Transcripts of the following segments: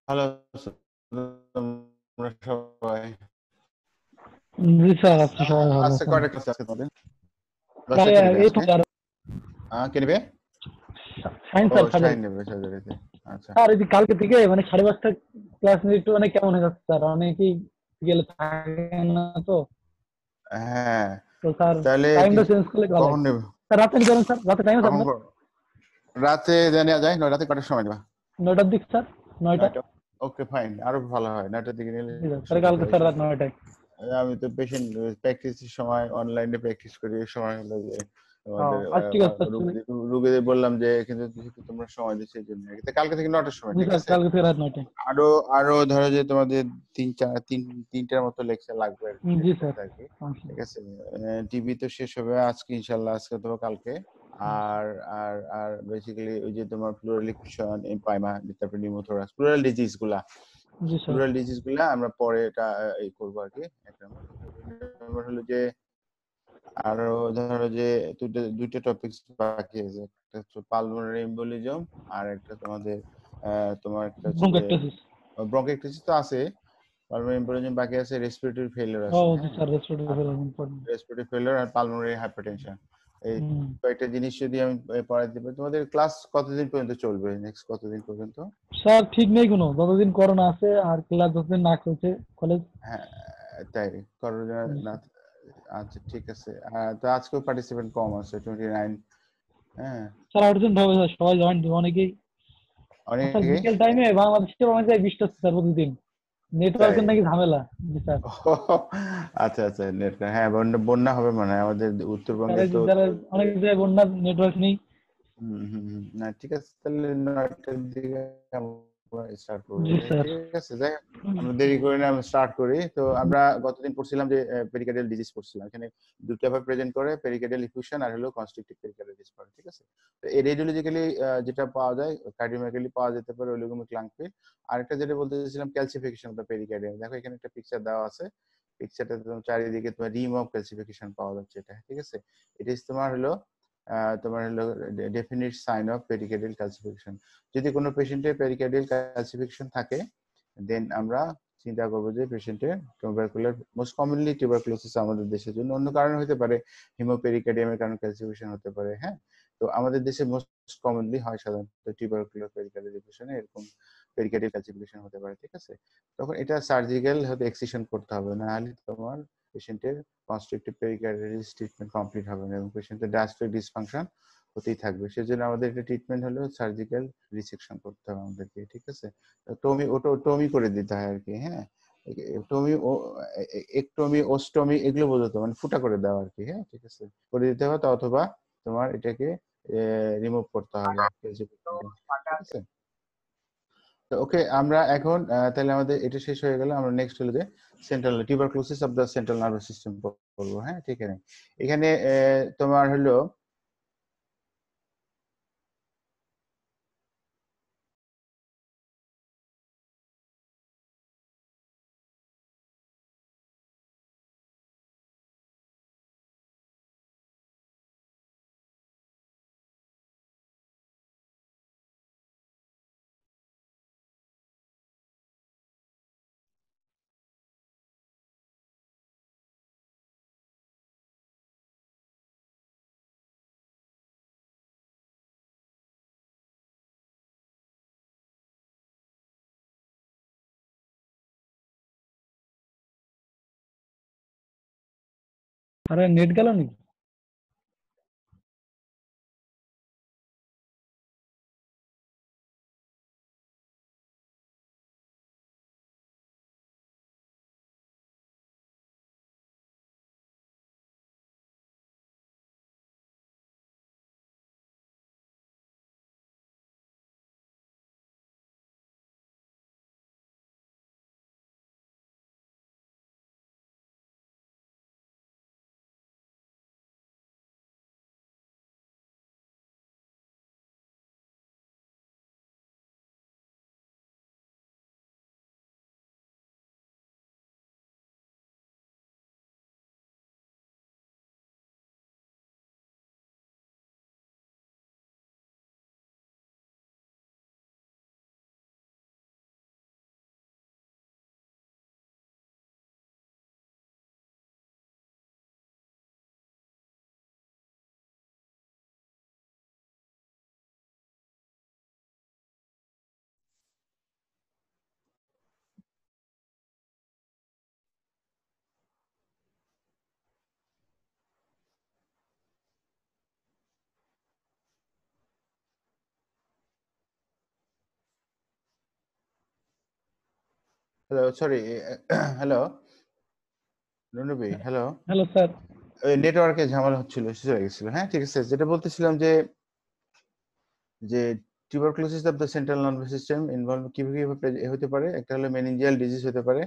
Hello sir, তোমরা সবাই জি sir, আপনি সবাই ভালো আজকে আছেন? কয়টা ক্লাস আছে তোমাদের? স্যার, 10টা কে নেবে এই তো আজকে? স্যার, কে নেবে? সায়েন্স ও স্যার, শাইন সার্জারি। নেবে সার্জারিতে। আচ্ছা। স্যার, এই যে কালকে থেকে মানে 5:30 ক্লাস নিতে একটু মানে কেমন হয়ে যাচ্ছে স্যার, অনেকেই গেলে থাকে না তো। হ্যাঁ, তো স্যার, তাহলে টাইমটা চেঞ্জ করলে ভালো হয়। কখন নেবে? স্যার, রাতে নিতে পারেন স্যার, রাতে টাইম আছে কখন আপনার? রাতে নেওয়া যায়? নয় রাতে কটার সময় নেবা? 9টার দিক স্যার, 9টা। 9টা। ওকে ফাইন, আরো ভালো হয় 9টার দিকে নিলে। জি স্যার, তাহলে সুবিধা কালকে এই স্যার রাত সময় 9টায়। আমি তো পেশেন্ট প্র্যাকটিসের সময় অনলাইনে প্র্যাকটিস করি, এই সময় হলো যে ও, আমাদের আজ ঠিক আছে স্যার, রুগীদের বললাম যে কিন্তু যেহেতু তোমরা সময় দিচ্ছ এই জন্য আর কি। তা কালকে থেকে 9টার সময়, জি ঠিক স্যার, আছে? কালকে থেকে রাত 9টায়। আরো আরো ধরো যে তোমাদের তিনটার মতো লেকচার লাগবে আর কি, জি শেষ স্যার। করতে আর কি। আচ্ছা। ঠিক আছে। টিভি তো শেষ হবে আজকে ইনশাল্লাহ, আজকে অথবা কালকে। আর আর আর বেসিক্যালি ওই যে তোমার প্লুরাল ইকুয়েশন, এমপাইমা, তারপরে নিউমোথোরাক্স, জি স্যার। প্লুরাল ডিজিজ গুলা আমরা পরে এটা এই করবো আর কি। এক নম্বর কথা। 2 নম্বর হলো যে আরো ধরো যে দুইটা টপিকস বাকি আছে। একটা হচ্ছে পালমোনারি এম্বোলিজম, আর একটা তোমাদের তোমার একটা হচ্ছে যে ব্রঙ্কাইটিস। ব্রঙ্কাইটিস তো আছে, পালমোনারি এম্বোলিজম বাকি আছে, রেসপিরেটরি ফেলিওর ও আছে, জি হ্যাঁ। স্যার, রেস্টুরেন্ট আর ইম্পর্টেন্ট। রেসপিরেটরি ফেলিওর আর পালমোনারি হাইপারটেনশন, এই কয়েকটা জিনিস যদি আমি পড়াই দিতে পারি। তোমাদের ক্লাস কতদিন পর্যন্ত চলবে? নেক্সট কতদিন পর্যন্ত? স্যার, ঠিক নেই কোনো, যতদিন করোনা আছে আর ক্লাস যতদিন না করছে কলেজ। হ্যাঁ, তাই করোনা না? আচ্ছা ঠিক আছে। তো আজকেও পার্টিসিপেন্ট কম আছে, 29। হ্যাঁ, স্যার, আর্জেন্ট হবে স্যার, সবাই জয়েন দিবে অনেকেই। আর স্যার, অনেকে। বিকেল টাইমে বাংলাদেশে মনে যায় 20টা স্যার প্রতিদিন। তাই? নেটওয়ার্কের নাকি ঝামেলা। জি স্যার। আচ্ছা আচ্ছা, নেট, হ্যাঁ, বন্যা বন্যা হবে মানে আমাদের স্যার, উত্তরবঙ্গে এই যে তো যারা তোমার অনেক জায়গায় বন্যার নেটওয়ার্ক নেই। না ঠিক আছে, তাহলে 9টার দিকে আমরা স্টার্ট করবো। জি স্যার। ঠিক আছে, যাই হোক, আমরা দেরি করে না, আমরা স্টার্ট করি। তো আমরা গতদিন পড়ছিলাম যে পেরিকার্ডিয়াল ডিজিজ পড়ছিলাম, এখানে দুটো ভাবে প্রেজেন্ট করে, পেরিকার্ডিয়াল ইফিউশন আর হলো কনস্ট্রিক্টিভ পেরিকার্ডিয়াল ডিজিজ পড়ে, ঠিক আছে? তো এই রেডিওলজিক্যালি যেটা পাওয়া যায়, কার্ডিওমেগালি পাওয়া যেতে পারে ওলিগোমিক লাংফি। আরেকটা যেটা বলতেছিলাম ক্যালসিফিকেশন অফ দ্য পেরিকার্ডিয়াম, দেখো এখানে একটা পিকচার দেওয়া আছে। পিকচারটা তোমার চারিদিকে তোমার রিম অফ ক্যালসিফিকেশন পাওয়া যাচ্ছে, এটা ঠিক আছে? এটা তোমার হলো তোমার হলো definite sign of pericardial calcification. যদি কোনো পেশেন্টের পেরিকার্ডিয়াল ক্যালসিফিকেশন থাকে, দেন আমরা চিন্তা করবো যে পেশেন্টের টিউবারকুলার, মোস্ট কমনলি টিউবারকুলোসিস আমাদের দেশের জন্য, অন্য কারণে হতে পারে, হিমোপেরিকার্ডিয়ামের কারণে ক্যালসিফিকেশন হতে পারে, হ্যাঁ। তো আমাদের দেশে মোস্ট কমনলি হয় সাধারণত টিউবারকুলার পেরিকার্ডিয়াল ইনফেকশনে এরকম পেরিকার্ডিয়াল ক্যালসিফিকেশন হতে পারে, ঠিক আছে? তখন এটা সার্জিক্যাল হয়তো এক্সিশন করতে হবে, না হলে তোমার পেশেন্টের কনস্ট্রাকটিভ পেরিকার্ডিয়ালিস ট্রিটমেন্ট কমপ্লিট হবে না এবং পেশেন্টের ডায়াস্ট্রিক ডিসফাংশন হতেই থাকবে। সেজন্য আমাদের এটা ট্রিটমেন্ট হলো সার্জিক্যাল রিসেকশন করতে হবে আমাদেরকে, ঠিক আছে? টমি করে দিতে হয় আর কি, হ্যাঁ। টমি ও একটমি, ওস্টমি, এগুলো বোঝাতো মানে ফুটা করে দেওয়া আর কি, হ্যাঁ, ঠিক আছে, করে দিতে হবে। অথবা তোমার এটাকে রিমুভ করতে হবে, ঠিক আছে? তো ওকে, আমরা এখন তাহলে আমাদের এটা শেষ হয়ে গেল। আমরা নেক্সট হলো যে central tuberculosis of the central nervous system করবো, হ্যাঁ, ঠিক আছে? এখানে তোমার হলো আরে, নেট গেল নাকি? হ্যালো, সরি, হ্যালো রুনুবি, হ্যালো। Hello sir. ওই নেটওয়ার্কে ঝামেলা হচ্ছিল, শেষ হয়ে গেছিল। হ্যাঁ, ঠিক আছে। যেটা বলতেছিলাম যে tuberculosis of the central nervous system involve কিভাবে কিভাবে হতে পারে। একটা হলো মেনিনজিয়াল ডিজিজ হতে পারে,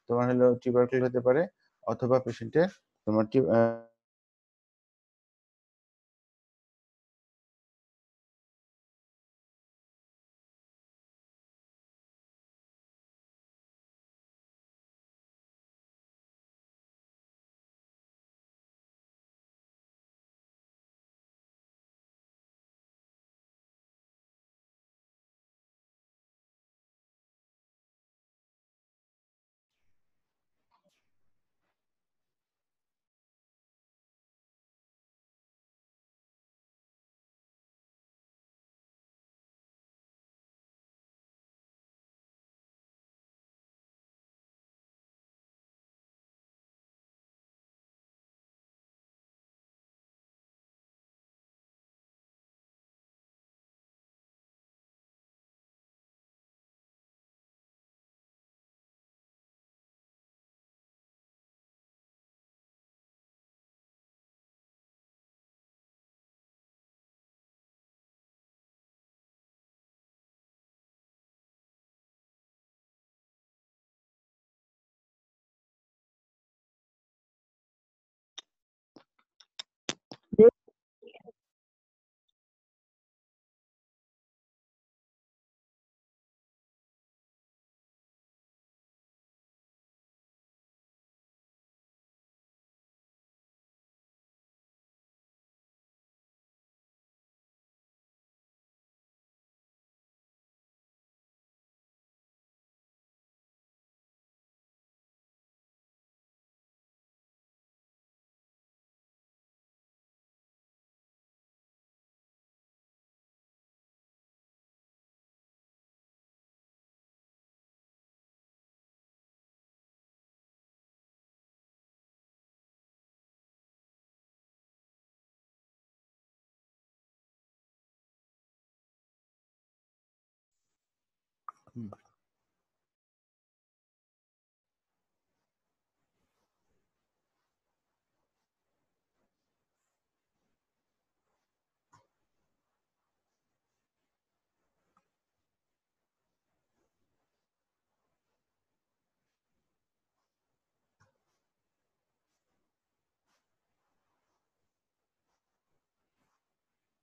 তোমার হলো টিউবারকুল হতে পারে, অথবা পেশেন্টের তোমার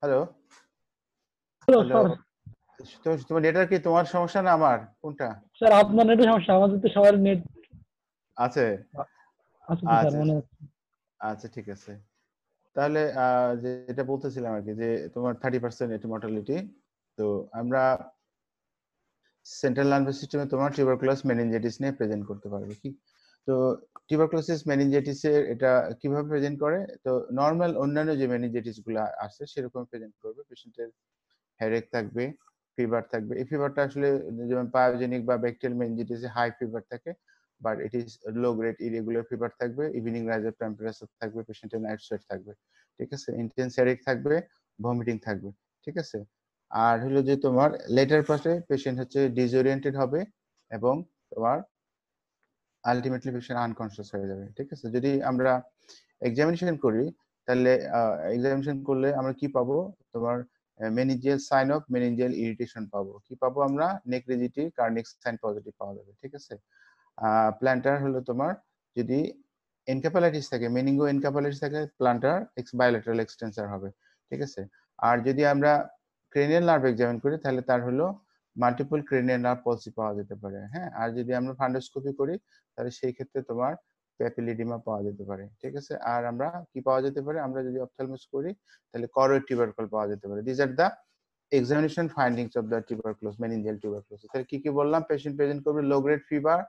হ্যালো, হ্যালো হ্যালো। স্যার। তোমার নেটওয়ার্ক কি, তোমার সমস্যা না আমার, কোনটা স্যার আপনার নেটের সমস্যা, আমাদের তো সবার নেট আছে? আছে তো স্যার আচ্ছা, মনে হচ্ছে। আচ্ছা, ঠিক আছে। তাহলে যেটা বলতেছিলাম আর কি, যে তোমার 30% এটি মর্টালিটি। তো আমরা সেন্ট্রাল নার্ভাস সিস্টেমে তোমার টিউবারকুলাস মেনিনজাইটিস নিয়ে প্রেজেন্ট করতে পারবে কি। তো টিউবারকুলোসিস মেনিনজাইটিস এর এটা কিভাবে প্রেজেন্ট করে, তো নর্মাল অন্যান্য যে মেনিনজাইটিস গুলো আছে সেরকম প্রেজেন্ট করবে। পেশেন্টের হেডেক থাকবে, ফিভার থাকবে। এই ফিভারটা আসলে যেমন পায়োজেনিক বা ব্যাকটেরিয়াল মেনিনজাইটিসে হাই ফিভার থাকে, but it is low grade irregular fever থাকবে, ইভিনিং রাইজ অফ টেম্পারেচার থাকবে, পেশেন্টের নাইট সোয়েট থাকবে, ঠিক আছে, ইন্টেন্স হেডেক থাকবে, ভমিটিং থাকবে, ঠিক আছে। আর হলো যে তোমার লেটার পার্টে পেশেন্ট হচ্ছে ডিসওরিয়েন্টেড হবে, এবং তোমার আলটিমেটলি পেশেন্ট আনকনসিয়াস হয়ে যাবে, ঠিক আছে। যদি আমরা এক্সামিনেশন করি, তাহলে এক্সামিনেশন করলে আমরা কি পাবো, তোমার meningeal sign of meningeal irritation পাবো। কি পাবো আমরা, neck rigidity, Kernig sign positive পাওয়া যাবে, ঠিক আছে। প্ল্যান্টার হলো তোমার, যদি এনকেফালাইটিস থাকে, মেনিঙ্গো এনকেফালাইটিস থাকে, প্ল্যান্টার এক্স বায়োলেটারাল এক্সটেন্সর হবে, ঠিক আছে। আর যদি আমরা ক্রেনিয়াল নার্ভ এক্সামিন করি, তাহলে তার হলো মাল্টিপল ক্রেনিয়াল নার্ভ পলসি পাওয়া যেতে পারে। হ্যাঁ, আর যদি আমরা ফান্ডোস্কোপি করি, তাহলে সেই ক্ষেত্রে তোমার প্যাপিলিডিমা পাওয়া যেতে পারে, ঠিক আছে। আর আমরা কি পাওয়া যেতে পারে, আমরা যদি অপথ্যালমোস করি, তাহলে করোইড টিউবারকল পাওয়া যেতে পারে। This are the examination findings of the tuberculous meningeal tuberculosis. তাহলে কি কি বললাম, পেশেন্ট প্রেজেন্ট করবে low grade fever,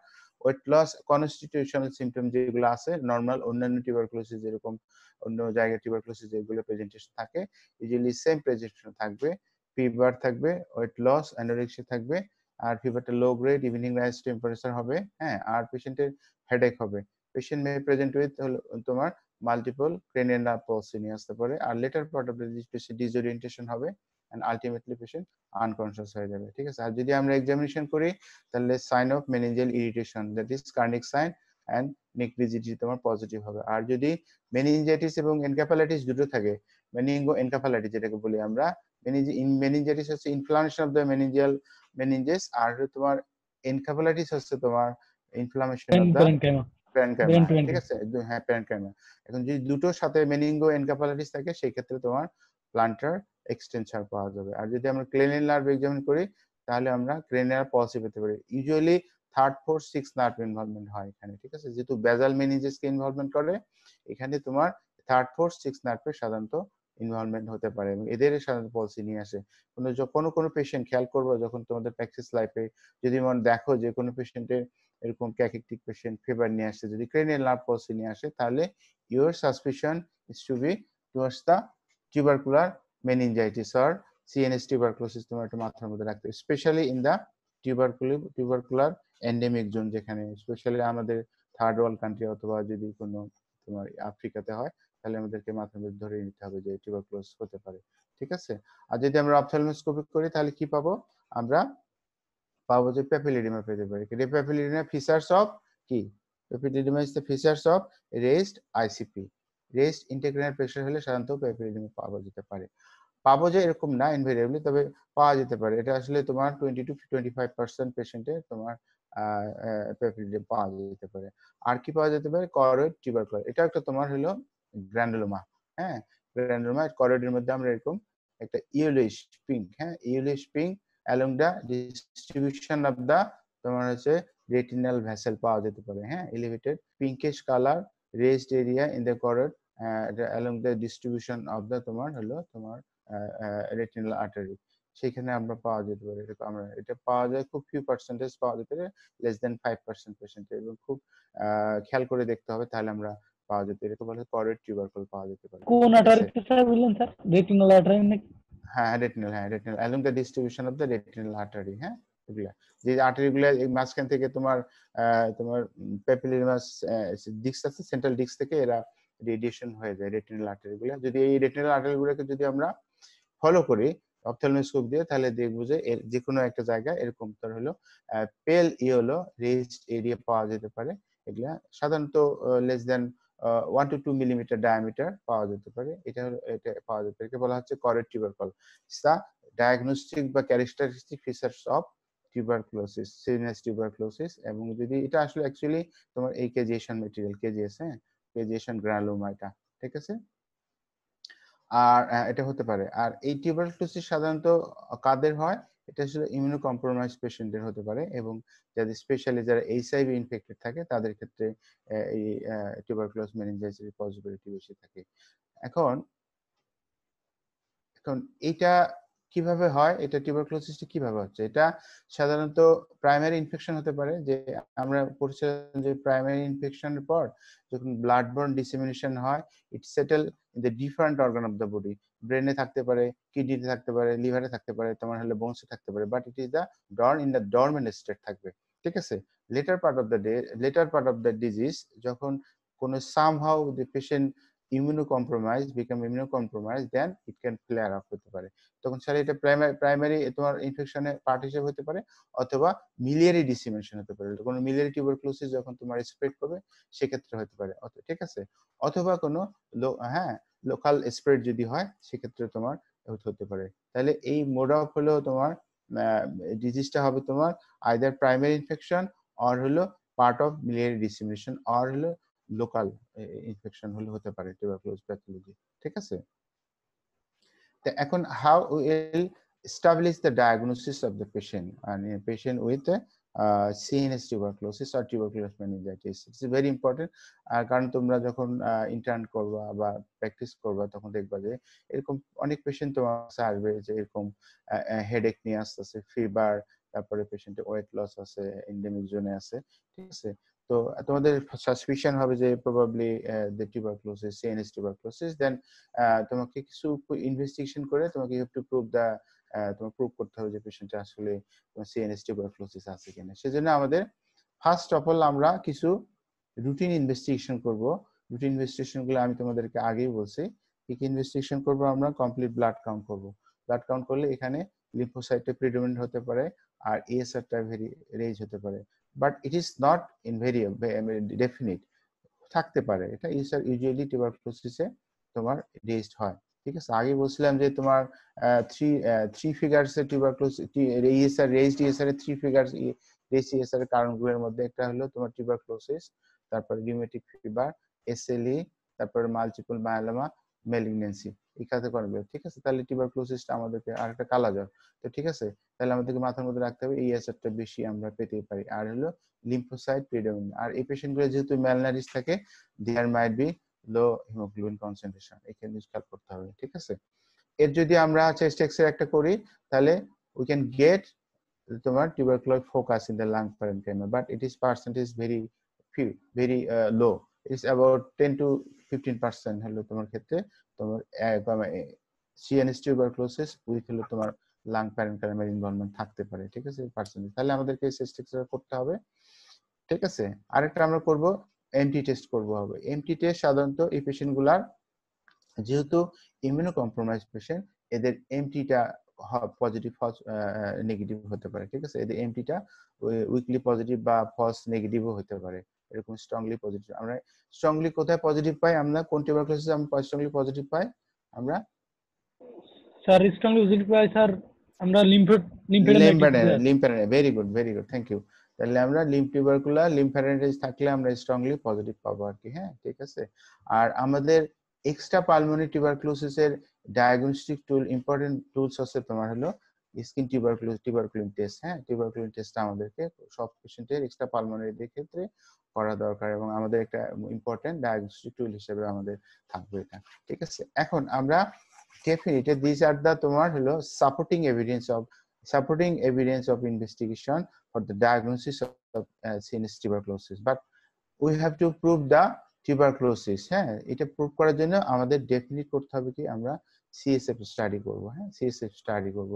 weight loss, constitutional symptom যেগুলো আছে নর্মাল অন্যান্য টিউবারকুলোসিস যেরকম, অন্য জায়গায় টিউবারকুলোসিস যেগুলো প্রেজেন্টেশন থাকে, ইউজুয়ালি সেম প্রেজেন্টেশন থাকবে। ফিভার থাকবে, ওয়েট লস, অ্যানোরেক্সিয়া থাকবে, আর ফিভারটা low grade, evening rise temperature হবে। হ্যাঁ, আর পেশেন্টের হেডেক হবে। পেশেন্ট মে প্রেজেন্ট উইথ তোমার মাল্টিপল ক্রেনিয়াল নার্ভ পলসি নিয়ে আসতে পারে। আর later part of the disorientation হবে, and ultimately patient unconscious হয়ে যাবে, ঠিক আছে। আর যদি আমরা এক্সামিনেশন করি তাহলে sign of meningeal irritation, that is Kernig sign and neck rigidity তোমার পজিটিভ হবে। আর যদি মেনিনজাইটিস এবং এনকেফালাইটিস দুটো থাকে, মেনিনগো এনকেফালাইটিস যেটাকে বলি আমরা, মেনিনজাইটিস হচ্ছে inflammation of the meningeal meninges, আর তোমার এনকেফালাইটিস হচ্ছে তোমার inflammation of the parenchyma parenchyma, brain টু ঠিক আছে, একদম, হ্যাঁ, প্যারেনকাইমা। এখন যদি দুটোর সাথে মেনিনগো এনকেফালাইটিস থাকে সেই ক্ষেত্রে তোমার প্লান্টার এক্সটেনশন পাওয়া যাবে। আর যদি আমরা ক্রেনিয়াল নার্ভ এক্সামিন করি তাহলে আমরা ক্রেনিয়াল পলসি পেতে পারি। Usually third fourth six nerve involvement হয় এখানে, ঠিক আছে। যেহেতু বেজাল মেনিনজেসকে ইনভলভমেন্ট করে, এখানে তোমার থার্ড ফোর্থ সিক্স নার্ভের সাধারণত ইনভলভমেন্ট হতে পারে এবং এদের সাধারণত পলসি নিয়ে আসে। কোনো পেশেন্ট খেয়াল করবো যখন তোমাদের প্র্যাকটিস লাইফে যদি মনে দেখো যে কোনো পেশেন্টের এরকম ক্যাকিকটিক পেশেন্ট ফিভার নিয়ে আসছে, যদি ক্রেনিয়াল নার্ভ পলসি নিয়ে আসে, তাহলে your suspicion is to be towards the tubercular meningitis or CNS tuberculosis তোমার একটু মাথার মধ্যে রাখতে, specially in the tubercular endemic zone, যেখানে স্পেশালি আমাদের থার্ড ওয়ার্ল্ড কান্ট্রি অথবা যদি কোনো তোমার আফ্রিকাতে হয় তাহলে আমাদেরকে মাথার মধ্যে ধরে নিতে হবে যে টিউবারকুলোসিস হতে পারে, ঠিক আছে। আর যদি আমরা অপথ্যালমোস্কোপি করি তাহলে কি পাবো, আমরা পাবো যে প্যাপিলিডিমা পেতে পারি। প্যাপিলিডিমা ফিচার্স অফ কি, papilledema is the features of raised ICP, raised intracranial pressure হলে সাধারণত প্যাপিলিডিমা পাওয়া যেতে পারে। পাবো যে এরকম না ইনভেরিয়েবলি, তবে পাওয়া যেতে পারে। এটা আসলে তোমার 20 to 25% পেশেন্টে তোমার প্যাপিলিডিমা পাওয়া যেতে পারে। আর কি পাওয়া যেতে পারে, করয়েড টিউবারকুলার, এটা একটা তোমার হলো গ্র্যানুলোমা, হ্যাঁ, গ্র্যানুলোমা। করয়েডের মধ্যে আমরা এরকম একটা ইয়েলোইশ পিঙ্ক, হ্যাঁ, yellowish pink along the distribution of the তোমার হচ্ছে retinal vessel পাওয়া যেতে পারে, হ্যাঁ, elevated pinkish color raised area in the choroid along the distribution of the তোমার হলো তোমার retinal artery, সেখানে আমরা পাওয়া যেতে পারে। আমরা এটা পাওয়া যায় খুব ফিউ পার্সেন্টেজ পাওয়া যেতে পারে, লেস দেন 5% পেশেন্টে, এবং খুব খেয়াল করে দেখতে হবে তাহলে আমরা পাওয়া যেতে পারে, এটাকে বলে করয়েড টিউবারকুল পাওয়া যেতে পারে, কোন ঠিক আছে। আর্টারি স্যার বললেন স্যার? রেটিনাল আর্টারি নাকি? হ্যাঁ, retinal along the distribution of the retinal artery, হ্যাঁ, এগুলা যে আর্টারি গুলা এই মাঝখান থেকে তোমার তোমার প্যাপিলিমাস ডিস্ক আছে, সেন্ট্রাল ডিস্ক থেকে এরা রেডিয়েশন হয়ে যায় রেটিনাল আর্টারি গুলা। যদি এই রেটিনাল আর্টারি গুলোকে যদি আমরা ফলো করি অপথ্যালমোস্কোপ দিয়ে, তাহলে দেখবো যে এর যে কোনো একটা জায়গায় এরকম তার হলো পেল ইয়েলো রেজড এরিয়া পাওয়া যেতে পারে। এগুলা সাধারণত less than 1 to 2 millimetre diameter পাওয়া যেতে পারে, এটা পাওয়া যেতে পারে, একে বলা হচ্ছে করয়েড টিউবারকুল। দা ডায়াগনস্টিক বা characteristic features of tuberculosis, serious tuberculosis. এবং যদি এটা আসলে অ্যাকচুয়ালি তোমার এই কেজিয়েশন মেটেরিয়াল, কেজিএস, হ্যাঁ, কেজিয়েশন গ্রানুলোমা, এটা ঠিক আছে। আর এটা হতে পারে। আর এই টিউবারকুলোসিস সাধারণত কাদের হয়, এটা আসলে ইমিউনো কম্প্রোমাইজ পেশেন্টের হতে পারে, এবং যাদের স্পেশালি যারা এইচআইভি ইনফেক্টেড থাকে তাদের ক্ষেত্রে এই টিউবারকুলোস মেনিনজাইটিসের পসিবিলিটি বেশি থাকে। এখন এখন এটা কিভাবে হয়, এটা টিউবারকুলোসিসটা কিভাবে হচ্ছে, এটা সাধারণত প্রাইমারি ইনফেকশন হতে পারে, যে আমরা পড়ছিলাম যে প্রাইমারি ইনফেকশনের পর যখন ব্লাড বর্ন ডিসেমিনেশন হয়, it settle in the different organ of the body, ব্রেনে থাকতে পারে, কিডনিতে থাকতে পারে, লিভারে থাকতে পারে, তোমার হলে বোনসে থাকতে পারে, but it is the in the dormant state থাকবে, ঠিক আছে। Letter part of the disease যখন কোনো somehow the patient become immunocompromised, then it can flare up হতে পারে। তখন স্যার এটা প্রাইমারি তোমার ইনফেকশনের পার্ট হিসেবে হতে পারে, অথবা মিলিয়ারি ডিসেমিনেশন হতে পারে, কোনো মিলিয়ারি টিউবারকুলোসিস যখন তোমার স্প্রেড করবে সেক্ষেত্রে হতে পারে, ঠিক আছে। অথবা কোনো হ্যাঁ লোকাল স্প্রেড যদি হয় সেক্ষেত্রে তোমার হতে পারে। তাহলে এই মোড অফ হলো তোমার ডিজিজটা হবে তোমার আইদার প্রাইমারি ইনফেকশন, অর হলো part of miliary dissemination, or হলো লোকাল ইনফেকশন হলে হতে পারে টিউবারকুলোজ প্যাথোলজি, ঠিক আছে। তো এখন how will establish the diagnosis of the patient, and a patient with CNS tuberculosis or tuberculous meningitis, it's very important। কারণ তোমরা যখন ইন্টার্ন করবা বা প্র্যাকটিস করবা তখন দেখবা যে এরকম অনেক পেশেন্ট তোমার কাছে আসবে যে এরকম হেডেক নিয়ে আসতেছে, ফিভার, তারপরে পেশেন্টের ওয়েট লস আছে, এন্ডেমিক জোনে আছে, ঠিক আছে। তো তোমাদের সাসপিশন হবে যে probably the tuberculosis, CNS tuberculosis, then তোমাকে কিছু ইনভেস্টিগেশন করে তোমাকে you have to prove the, তোমার প্রুভ করতে হবে যে পেশেন্টটা আসলে সিএনএস টিউবারকুলোসিস আছে কিনা। সেজন্য আমাদের ফার্স্ট অফ অল আমরা কিছু রুটিন ইনভেস্টিগেশন করব। রুটিন ইনভেস্টিগেশন গুলো আমি তোমাদেরকে আগেই বলছি, কি কি ইনভেস্টিগেশন করব, আমরা কমপ্লিট ব্লাড কাউন্ট করব। ব্লাড কাউন্ট করলে এখানে লিম্ফোসাইটটা প্রিডমিনেন্ট হতে পারে আর ESRটা ভেরি রেজ হতে পারে, but it is not definite, থাকতে পারে। এটা ইউজুয়ালি টিউবারকুলোসিসে তোমার রেজড হয়। ঠিক আছে, আগে বলছিলাম যে তোমার থ্রি ফিগারস এর টিউবারকুলোসিস ESR রেজড ESR এর থ্রি ফিগারস রেজড ESR এর কারণগুলোর মধ্যে একটা হলো তোমার টিউবারকুলোসিস, তারপর রিউমেটিক ফিভার, SLE, তারপর মাল্টিপল মায়োলোমা, ম্যালিগন্যান্সি, এই ক্যাটাগরি। ঠিক আছে, তাহলে টিউবারকুলোসিসটা আমাদেরকে আর একটা কালাজ্বর। তো ঠিক আছে, তাহলে আমাদেরকে মাথার মধ্যে রাখতে হবে ESRটা বেশি আমরা পেতে পারি। আর হলো লিম্ফোসাইট প্রিডমিনেন্ট। আর এই পেশেন্টগুলো যেহেতু ম্যালনারিশ থাকে, there might be low haemoglobin concentration, এখানে খেয়াল করতে হবে। ঠিক আছে, এর যদি আমরা চেস্ট এক্স রে একটা করি তাহলে উই ক্যান গেট তোমার tuberculosis focus in the lung parenchyma, but it is percentage very few, very low. It is about 10 to 15% হলো তোমার ক্ষেত্রে তোমার CNS tuberculosis উইথ হলো তোমার লাং প্যারেনকাইমাল ইনভলভমেন্ট থাকতে পারে। ঠিক আছে, পার্সেন্টেজ। তাহলে আমাদেরকে চেস্ট এক্স রে করতে হবে। ঠিক আছে, আরেকটা আমরা করব এমটি টেস্ট করব হবে। এমটি টেস্ট সাধারণত এই পেশেন্টগুলার যেহেতু ইমিউনো কম্প্রোমাইজ পেশেন্ট, এদের এমটিটা পজিটিভ নেগেটিভ হতে পারে। ঠিক আছে, এদের এমটিটা উইকলি পজিটিভ বা ফলস নেগেটিভও হতে পারে, এরকম স্ট্রংলি পজিটিভ। আমরা স্ট্রংলি কোথায় পজিটিভ পাই, আমরা কোন টিউবারকুলোসিসে আমরা স্ট্রংলি পজিটিভ পাই? আমরা স্যার স্ট্রংলি পজিটিভ পাই স্যার আমরা lymphadenitis. Very good, very good, thank you. তাহলে আমরা টিউবারকুলার লিম্ফোডেনড্রাইটিস থাকলে আমরা স্ট্রংলি পজিটিভ পাবো আর কি। হ্যাঁ, ঠিক আছে। আর আমাদের এক্সট্রা পালমোনারি টিউবারকুলোসিসের ডায়াগনস্টিক টুল, ইম্পর্টেন্ট টুলস হচ্ছে তোমার হলো স্কিন টিউবারকুলিন টেস্ট। হ্যাঁ, টিউবারকুলিন টেস্টটা আমাদেরকে সব পেশেন্টের এক্সট্রা পালমোনারিদের ক্ষেত্রে করা দরকার এবং আমাদের একটা ইম্পর্টেন্ট ডায়াগনস্টিক টুল হিসেবে আমাদের থাকবে এটা। ঠিক আছে, এখন আমরা definitely these are the তোমার হলো supporting evidence of investigation for the diagnosis of CNS tuberculosis, but we have to prove the tuberculosis। হ্যাঁ, এটা প্রুভ করার জন্য আমাদের ডেফিনিট করতে হবে কি আমরা CSF স্টাডি করব। হ্যাঁ, CSF স্টাডি করব,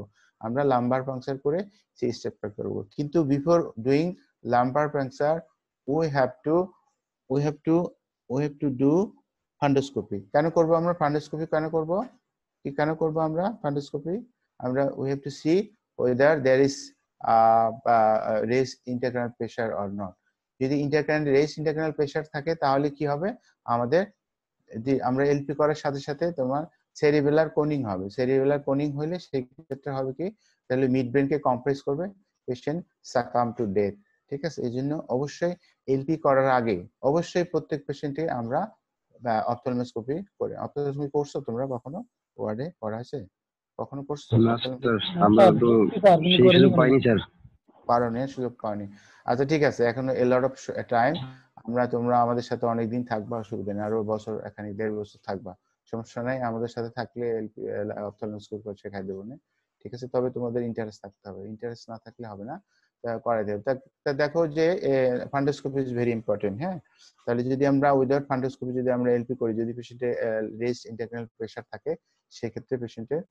আমরা লাম্বার পাংচার করে CSF করব। কিন্তু before doing lumber puncture we have to we have to we have to do ফান্ডোস্কোপি। কেন করব আমরা ফান্ডোস্কোপি? কেন করব আমরা ফান্ডোস্কোপি? আমরা we have to see whether there is raised intracranial pressure or not। যদি raised intracranial pressure থাকে তাহলে কি হবে, আমাদের আমরা এলপি করার সাথে সাথে তোমার সেরিবেলার কোনিং হবে। সেরিবেলার কোনিং হলে সেই ক্ষেত্রে হবে কি, তাহলে মিড ব্রেনকে কম্প্রেস করবে, পেশেন্ট সাকাম টু ডেথ। ঠিক আছে, এই জন্য অবশ্যই এলপি করার আগে অবশ্যই প্রত্যেক পেশেন্টে আমরা অপথলমোস্কোপি করে। অপথলমোস্কোপি করছো তোমরা কখনো? ওয়ার্ডে করা আছে কখনো? করছো? আমরা তো সেই সুযোগ পাইনি স্যার। পারোনি, সুযোগ পাওনি। আচ্ছা ঠিক আছে, এখন এ লট অফ টাইম তোমরা আমাদের সাথে অনেকদিন থাকবা, অসুবিধা নেই, আরো বছর এখানে 1.5 বছর থাকবা, সমস্যা নাই। আমাদের সাথে থাকলে অপথলমোস্কোপি করে শেখাই দেবো না। ঠিক আছে, তবে তোমাদের ইন্টারেস্ট থাকতে হবে, ইন্টারেস্ট না থাকলে হবে না, করাই দেবে। তা দেখো যে ফান্ডোস্কোপি ইজ ভেরি ইম্পর্টেন্ট। হ্যাঁ, তাহলে যদি আমরা উইদাউট ফান্ডোস্কোপি যদি আমরা এলপি করি, যদি পেশেন্টে রেজড ইন্ট্রাক্রানিয়াল প্রেসার থাকে, সেক্ষেত্রে পেশেন্টের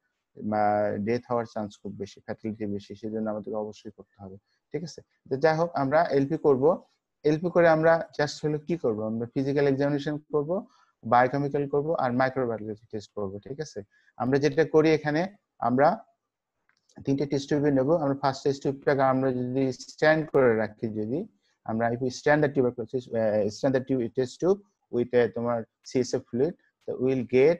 ডেথ হওয়ার চান্স খুব বেশি, ফ্যাটালিটি বেশি, সেজন্য আমাদের অবশ্যই করতে হবে। ঠিক আছে, তো যাই হোক আমরা এলপি করব। এলপি করে আমরা জাস্ট হলো কি করব, আমরা ফিজিক্যাল এক্সামিনেশন করব, বায়োকেমিক্যাল করব আর মাইক্রোবায়োলজি টেস্ট করব। ঠিক আছে, আমরা যেটা করি এখানে আমরা 3টে টেস্ট টিউব নেব। আমরা ফার্স্ট টেস্ট টিউবটাকে আমরা যদি স্ট্যান্ড করে রাখি, যদি আমরা if stand the tuberculosis stand the test tube with তোমার CSF ফ্লুইড, তো উইল গেট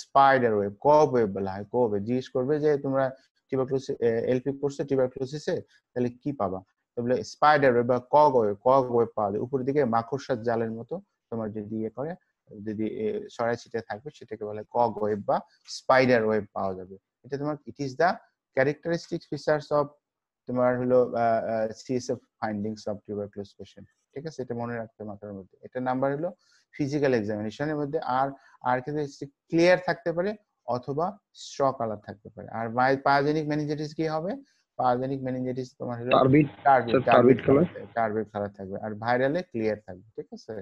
স্পাইডার ওয়েব, কব ওয়েব বলা হয়। কব ওয়েব জিজ্ঞেস করবে যে তোমরা টিউবারকুলোসিস এলপি করছো টিউবারকুলোসিসে, তাহলে কি পাবা? তাহলে স্পাইডার ওয়েব বা কক ওয়েব পাওয়া যায়, উপরের দিকে মাকড়সার জালের মতো তোমার যদি ইয়ে করে, যদি ছড়াই ছিটে থাকবে, সেটাকে বলে কক ওয়েব বা স্পাইডার ওয়েব পাওয়া যাবে। এটা তোমার ইট is the characteristic features of তোমার হলো CSF findings of tuberculosis patient. ঠিক আছে, এটা মনে রাখতে মাথার মধ্যে। এটা নাম্বার হলো ফিজিক্যাল এক্সামিনেশনের মধ্যে। আর ক্ষেত্রে ক্লিয়ার থাকতে পারে অথবা স্ট্র কালার থাকতে পারে। আর পায়োজেনিক মেনিনজাইটিস কি হবে? পায়োজেনিক মেনিনজাইটিস তোমার হলো টার্বিড কালার থাকবে, আর ভাইরালে ক্লিয়ার থাকবে। ঠিক আছে,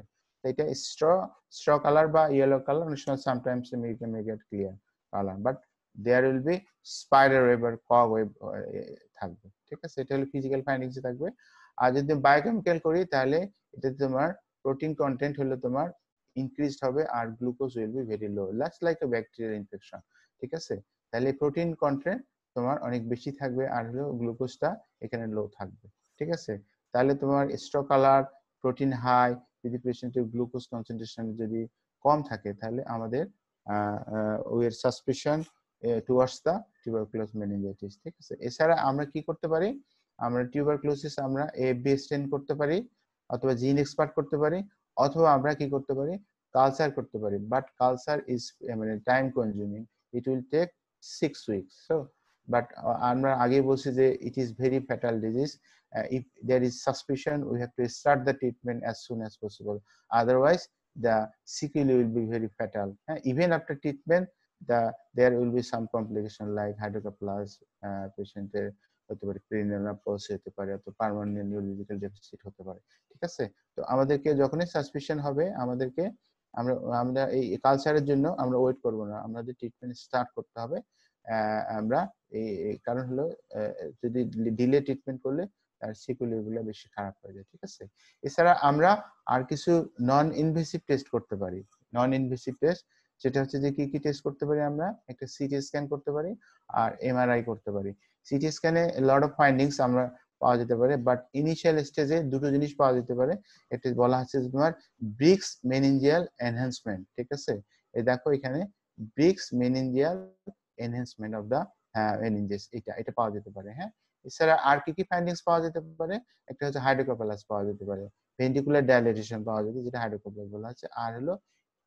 এটা স্ট্র কালার বা ইয়েলো কালার, অনেক সময় sometimes may get clear colour, but there will be spider web আর কক ওয়েব থাকবে। ঠিক আছে, এটা হলো ফিজিক্যাল ফাইন্ডিংস থাকবে। আর যদি বায়োকেমিক্যাল করি তাহলে এটা তোমার প্রোটিন কন্টেন্ট হলো তোমার ইনক্রিজড হবে আর glucose will be very low, last like a bacterial infection. ঠিক আছে, তাহলে প্রোটিন কন্টেন্ট তোমার অনেক বেশি থাকবে আর হলো গ্লুকোজটা এখানে লো থাকবে, ঠিক আছে। তাহলে তোমার স্ট্রোক অ্যালার্ট, প্রোটিন হাই, যদি পেশেন্টের গ্লুকোজ কনসেন্ট্রেশন যদি কম থাকে তাহলে আমাদের উইয়ার সাসপিশন টুয়ার্ডস দা টিউবারকুলোস মেনিনজাইটিস, ঠিক আছে। এছাড়া আমরা কি করতে পারি, আমরা টিউবারকুলোসিস আমরা এফবি স্টেন করতে পারি অথবা জিন এক্সপার্ট করতে পারি, অথবা আমরা কি করতে পারি, কালচার করতে পারি। বাট কালচার ইজ মানে time consuming, it will take 6 weeks. So but আমরা আগে বলছি যে it is very fatal disease, if there is suspicion we have to start the treatment as soon as possible, otherwise the sequelae will be very fatal. Even after treatment there will be some complication like hydrocephalus, patient হতে পারে ক্রিনিয়াল nerves হতে পারে, অথবা permanent neurological deficit হতে পারে, ঠিক আছে। তো আমাদেরকে যখনই সাসপিশন হবে আমাদেরকে আমরা আমরা এই কালচারের জন্য আমরা ওয়েট করব না, আমাদের ট্রিটমেন্ট স্টার্ট করতে হবে। আমরা এই কারণ হলো যদি ডিলে ট্রিটমেন্ট করলে তার সিকুয়েল গুলো বেশি খারাপ হয়ে যায়, ঠিক আছে। এছাড়া আমরা আর কিছু নন ইনভেসিভ টেস্ট করতে পারি। নন ইনভেসিভ টেস্ট সেটা হচ্ছে যে কি কি টেস্ট করতে পারি, আমরা একটা সিটি স্ক্যান করতে পারি আর এমআরআই করতে পারি। সিটি স্ক্যানে লট অফ ফাইন্ডিংস আমরা পাওয়া যেতে পারে, বাট ইনিশিয়াল স্টেজে দুটো জিনিস পাওয়া যেতে পারে। একটা বলা হচ্ছে তোমার ব্রিক্স মেনিনজিয়াল এনহ্যান্সমেন্ট, ঠিক আছে। এই দেখো এখানে brisk meningeal enhancement of the meninges, এটা পাওয়া যেতে পারে। হ্যাঁ, এছাড়া আর কি কি ফাইন্ডিংস পাওয়া যেতে পারে, একটা হচ্ছে হাইড্রোকোপালাস পাওয়া যেতে পারে, ভেন্ট্রিকুলার ডাইলেটেশন পাওয়া যেতে, যেটা হাইড্রোকোপালাস বলা হচ্ছে, আর হলো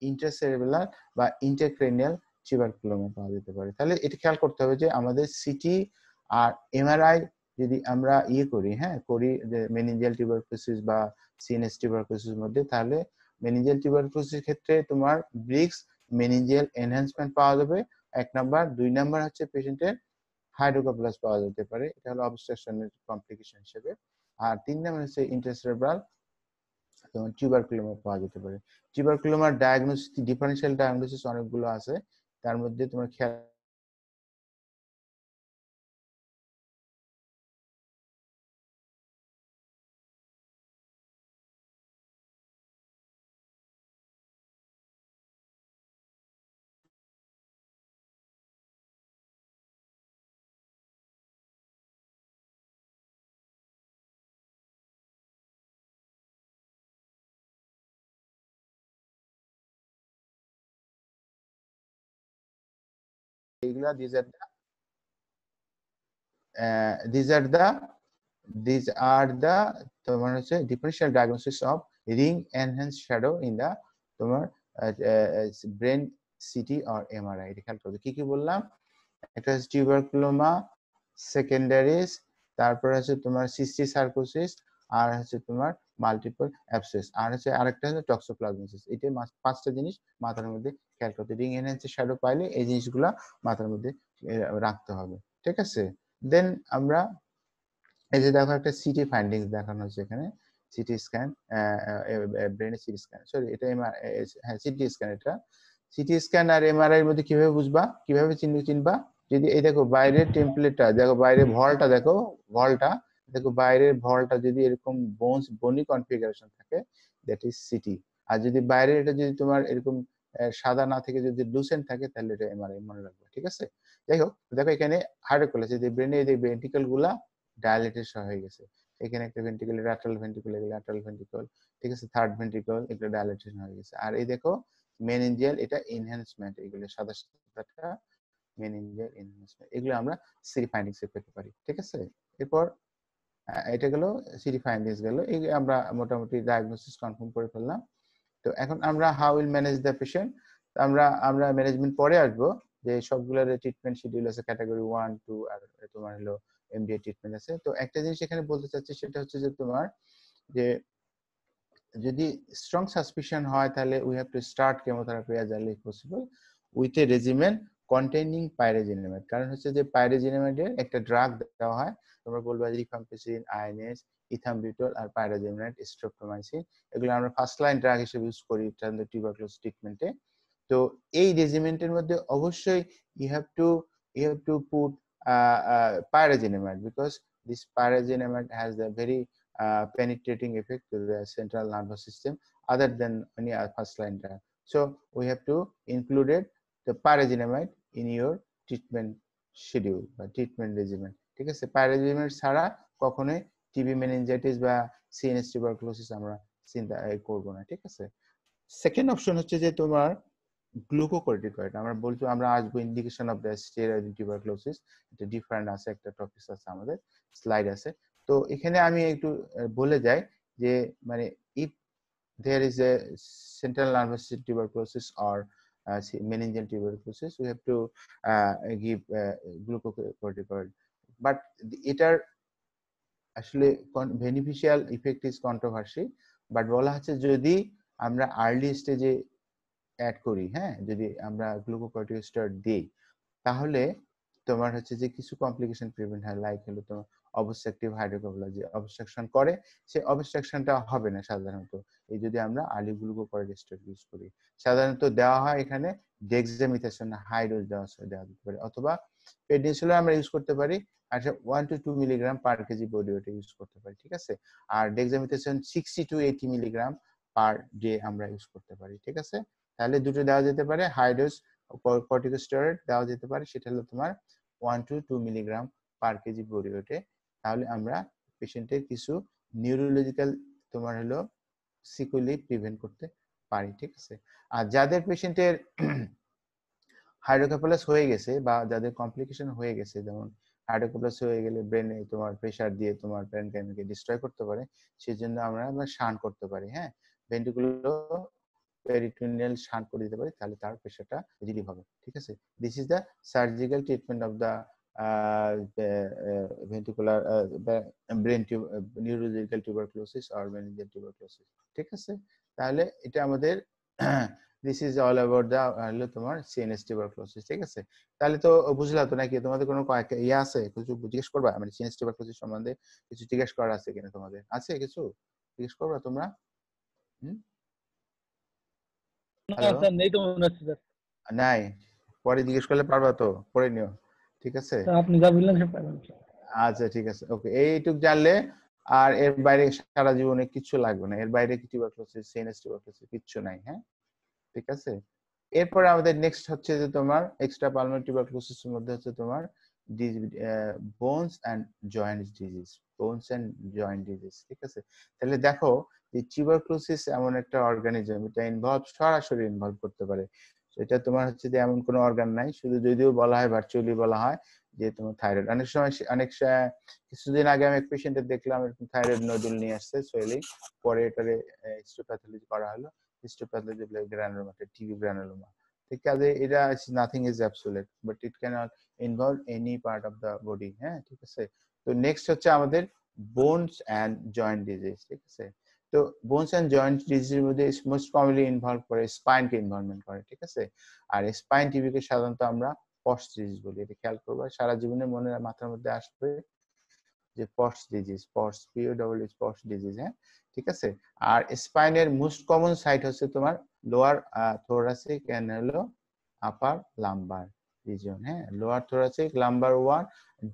ইন্ট্রাসেরেব্রাল বা ইন্টারক্রেনিয়াল টিউবারকুলোমা পাওয়া যেতে পারে। তাহলে এটা খেয়াল করতে হবে যে আমাদের সিটি আর এমআরআই যদি আমরা করি, হ্যাঁ করি, যে মেনিনজিয়াল টিউবারকুলোসিস বা সিএনএস টিউবারকুলোসিস মধ্যে, তাহলে মেনিনজিয়াল টিউবারকুলোসিসের ক্ষেত্রে তোমার ব্রিক্স মেনিনজিয়াল এনহ্যান্সমেন্ট পাওয়া যাবে 1 নাম্বার। 2 নাম্বার হচ্ছে পেশেন্টের হাইড্রোকোপ্লাস পাওয়া যেতে পারে, এটা হলো অবস্ট্রাকশনের কমপ্লিকেশন হিসেবে। আর 3 নাম্বার হচ্ছে ইন্টারসেরেব্রাল তোমার টিউবারকুলোমা পাওয়া যেতে পারে। টিউবারকুলোমার ডায়াগনোসিস, ডিফারেনশিয়াল ডায়াগনোসিস অনেকগুলো আছে, তার মধ্যে তোমার খেয়াল এগুলা these are the তোমার হচ্ছে differential diagnosis of ring enhance shadow in the তোমার ব্রেন সিটি অর এমআরআই। এটা খেয়াল করবে কি কি বললাম, একটা হচ্ছে টিউবারকুলোমা, সেকেন্ডারিস, তারপর হচ্ছে তোমার সিস্টিক সার্কোসিস, আর হচ্ছে তোমার মাল্টিপল অ্যাবসেস, আর হচ্ছে আরেকটা হচ্ছে টক্সোপ্লাজমোসিস। এটা 5টা জিনিস মাথার মধ্যে খেয়াল করতে, রিং এনহ্যান্স শ্যাডো পাইলে এই জিনিসগুলা মাথার মধ্যে রাখতে হবে, ঠিক আছে। দেন আমরা এই যে দেখো একটা সিটি ফাইন্ডিংস দেখানো হচ্ছে এখানে, সিটি স্ক্যান, ব্রেনের সিটি স্ক্যান, সরি এটা হ্যাঁ সিটি স্ক্যান। এটা সিটি স্ক্যান আর এমআরআই এর মধ্যে কিভাবে বুঝবা, কিভাবে চিনবা, যদি এই দেখো বাইরের টেমপ্লেটটা দেখো, বাইরের ভলটা দেখো, ভলটা দেখো, বাইরের ভলটা যদি এরকম বনি কনফিগারেশন থাকে দ্যাট ইজ সিটি। আর যদি বাইরের এটা যদি তোমার এরকম সাদা না থেকে যদি লুসেন্ট থাকে তাহলে এটা এমআরআই, মনে রাখবে, ঠিক আছে। যাই হোক, দেখো এখানে হাইড্রোকোলাস, যে ব্রেনে এই ভেন্ট্রিকল গুলা ডায়ালেটেশন হয়ে গেছে, এখানে একটা ventricle, lateral ventricle, lateral ventricle, ঠিক আছে, থার্ড ভেন্ট্রিকল, এগুলো ডায়ালেটেশন হয়ে গেছে। আর এই দেখো মেনিনজিয়াল, এটা এনহ্যান্সমেন্ট, এগুলো সাদা সাদাটা মেনিনজিয়াল এনহ্যান্সমেন্ট, এগুলো আমরা সিটি ফাইন্ডিংস এ পেতে পারি, ঠিক আছে। এরপর এটা গেল সিটি ফাইন্ডিংস গেল, এই আমরা মোটামুটি ডায়াগনোসিস কনফার্ম করে ফেললাম। তো এখন আমরা how will manage the patient, আমরা ম্যানেজমেন্ট পরে আসবো, যে সবগুলোর ট্রিটমেন্ট শিডিউল আছে, ক্যাটাগরি 1 2 আর তোমার হলো এমডিএ ট্রিটমেন্ট আছে। তো একটা জিনিস এখানে বলতে চাচ্ছি, সেটা হচ্ছে যে তোমার যে যদি স্ট্রং সাসপিশন হয় তাহলে we have to start chemotherapy as early possible with a regimen containing pyrazinamide. কারণ হচ্ছে যে পাইরেজিনেমেটের একটা ড্রাগ দেওয়া হয়, তোমরা বলবা রিফাম্পিসিন, আইএনএস, ইথামবিউটল আর পাইরেজিনেমেট, স্ট্রেপ্টোমাইসিন, এগুলো আমরা ফার্স্ট লাইন ড্রাগ হিসেবে ইউজ করি টিউবারকুলোসিস ট্রিটমেন্টে। তো এই রেজিমেন্টের মধ্যে অবশ্যই you have to put pyrazinamide, because this pyrazinamide has a very penetrating effect to the central nervous system other than any first line drug. So we have to include the pyrazinamide in your treatment schedule বা treatment regiment, ঠিক আছে? প্যারাজিমেন্ট ছাড়া কখনোই TB, meningitis বা CNS tuberculosis আমরা চিন্তা করব না, ঠিক আছে? সেকেন্ড অপশন হচ্ছে যে তোমার গ্লুকোকর্টিকয়েড। আমরা বলছি, আমরা আসবো indication of the steroid tuberculosis, এটা ডিফারেন্ট আছে, একটা টপিক আছে আমাদের স্লাইড আছে। তো এখানে আমি একটু বলে যাই যে মানে if there is a central nervous system tuberculosis or meningeal tuberculosis, we have to give glucocorticoid, but এটার আসলে beneficial effect is controversy, but বলা হচ্ছে যদি আমরা আর্লি স্টেজে অ্যাড করি, হ্যাঁ, যদি আমরা গ্লুকোকর্টিকয়েড দিই, তাহলে তোমার হচ্ছে যে কিছু কমপ্লিকেশন প্রিভেন্ট হয়, লাইক হলো তোমার অবস্ট্রাকটিভ হাইড্রোকোপ্লাস, যে অবস্ট্রাকশন করে সেই অবস্ট্রাকশনটা হবে না সাধারণত, এই যদি আমরা আর্লি গ্লুকোকর্টিকয়েড ইউজ করি। সাধারণত দেওয়া হয় এখানে ডেক্সামেথাসোন হাই ডোজ দেওয়া যেতে পারে, অথবা পেনিসিলিন আমরা ইউজ করতে পারি, আচ্ছা 1 to 2 milligram per K G body weight use করতে পারি, ঠিক আছে? আর dexamethasone 60 to 80 milligram per day আমরা ইউজ করতে পারি, ঠিক আছে? তাহলে দুটো দেওয়া যেতে পারে, হাই ডোজ কর্টিকোস্টেরয়েড দেওয়া যেতে পারে, সেটা হলো তোমার 1 to 2 milligram per K G body ওয়েটে। তাহলে আমরা পেশেন্টের কিছু নিউরোলজিক্যাল তোমার হলো সিকুয়েলি প্রিভেন্ট করতে পারি, ঠিক আছে? আর যাদের পেশেন্টের হাইড্রোকেফালাস হয়ে গেছে বা যাদের কমপ্লিকেশন হয়ে গেছে, যেমন হাইড্রোকেফালাস হয়ে গেলে ব্রেনে তোমার প্রেসার দিয়ে তোমার ব্রেনকে ডিস্ট্রয় করতে পারে, সেই জন্য আমরা শান্ট করতে পারি, হ্যাঁ, ভেন্ট্রিকুলো পেরিটোনিয়াল শান্ট করে দিতে পারি, তাহলে তার প্রেসারটা রিলিভ হবে, ঠিক আছে? This is the surgical treatment of the ventricular brain neurological tuberculosis or meningeal tuberculosis, ঠিক আছে? তাহলে এটা আমাদের this is all about the হলো তোমার সিএনএস টিউবারকুলোসিস, ঠিক আছে? তাহলে তো বুঝলা তো নাকি? তোমাদের কোনো ইয়ে আছে, কিছু জিজ্ঞেস করবা মানে সিএনএস টিউবারকুলোসিস সম্বন্ধে কিছু জিজ্ঞেস করার আছে কিনা? তোমাদের আছে কিছু জিজ্ঞেস করবা তোমরা? হ্যালো, স্যার নেই তো মনে হচ্ছে স্যার। নাই? পরে জিজ্ঞেস করলে পারবা তো, পড়ে নিও, ঠিক আছে? স্যার আপনি যা বললেন সব পাইলাম স্যার। আচ্ছা, ঠিক আছে, ওকে, এইটুক জানলে আর এর বাইরে সারা জীবনে কিছু লাগবে না, এর বাইরে টিউবারকুলোসিস, সিএনএস টিউবারকুলোসিস কিচ্ছু নাই, হ্যাঁ, ঠিক আছে? এরপরে আমাদের নেক্সট হচ্ছে যে তোমার এক্সট্রা পালমোনারি টিউবারকুলোসিসের মধ্যে হচ্ছে তোমার bones and joint disease, bones and joint disease, ঠিক আছে? তাহলে দেখো যে টিউবারকুলোসিস এমন একটা অর্গানিজম, এটা সরাসরি ইনভলভ করতে পারে, এটা তোমার হচ্ছে যে এমন কোনো অর্গান নাই, শুধু যদিও বলা হয় ভার্চুয়ালি বলা হয় যে তোমার থাইরয়েড, অনেক সময় কিছুদিন আগে আমি এক পেশেন্টের দেখলাম এরকম থাইরয়েড নোডুল নিয়ে আসছে সোয়েলিং, পরে এটারে হিস্টোপ্যাথোলজি করা হলো, histopathology like granuloma, TB granuloma. ঠিক আছে, এটা nothing is absolute, but it cannot involve any part of the body, হ্যাঁ, ঠিক আছে? তো নেক্সট হচ্ছে আমাদের bones and joint disease, ঠিক আছে? তো bones and joint disease এর মধ্যে মোস্ট কমনলি ইনভলভ করে স্পাইন কে ইনভলভমেন্ট করে, ঠিক আছে? আর স্পাইন টিবি কে সাধারণত আমরা পশ ডিজিজ বলি, এটা খেয়াল করবা, সারা জীবনে মনে মাথার মধ্যে আসবে যে Pott's disease, Pott's POS Pott's disease, হ্যাঁ, ঠিক আছে? আর স্পাইনের মোস্ট কমন সাইট হচ্ছে তোমার লোয়ার থোরাসিক এন্ড হলো আপার লাম্বার রিজিয়ন, হ্যাঁ, lower thoracic lumbar 1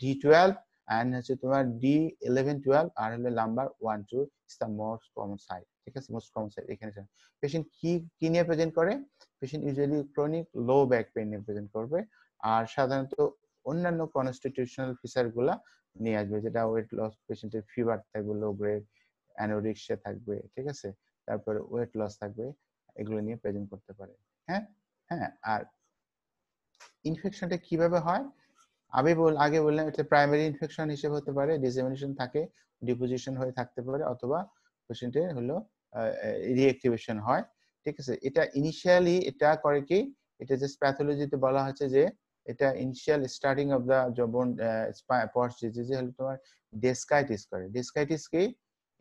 D12 and হচ্ছে তোমার D11-12 আর হলো lumbar 1-2 is the most common site, ঠিক আছে? মোস্ট কমন সাইট এখানে। পেশেন্ট কি নিয়ে প্রেজেন্ট করে? Patient usually chronic low back pain নিয়ে প্রেজেন্ট করবে, আর সাধারণত অন্যান্য কনস্টিটিউশনাল ফিচার গুলা নিয়ে আসবে, যেটা ওয়েট লস, পেশেন্টের ফিভার থাকবে, লো গ্রেড অ্যানোরেক্সিয়া থাকবে, ঠিক আছে? তারপরে ওয়েট লস থাকবে, এগুলো নিয়ে প্রেজেন্ট করতে পারে, হ্যাঁ হ্যাঁ। আর ইনফেকশনটা কিভাবে হয়? আগে বললাম, এটা প্রাইমারি ইনফেকশন হিসেবে হতে পারে, ডিসেমিনেশন থাকে, ডিপোজিশন হয়ে থাকতে পারে, অথবা পেশেন্টের হলো রিঅ্যাক্টিভেশন হয়, ঠিক আছে? এটা ইনিশিয়ালি এটা করে কি, এটা জাস্ট প্যাথোলজিতে বলা হচ্ছে যে এটা ইনিশিয়াল স্টার্টিং অফ দা জবন পশ ডিজিজ হলো তোমার ডেস্কাইটিস করে। ডেস্কাইটিস কি?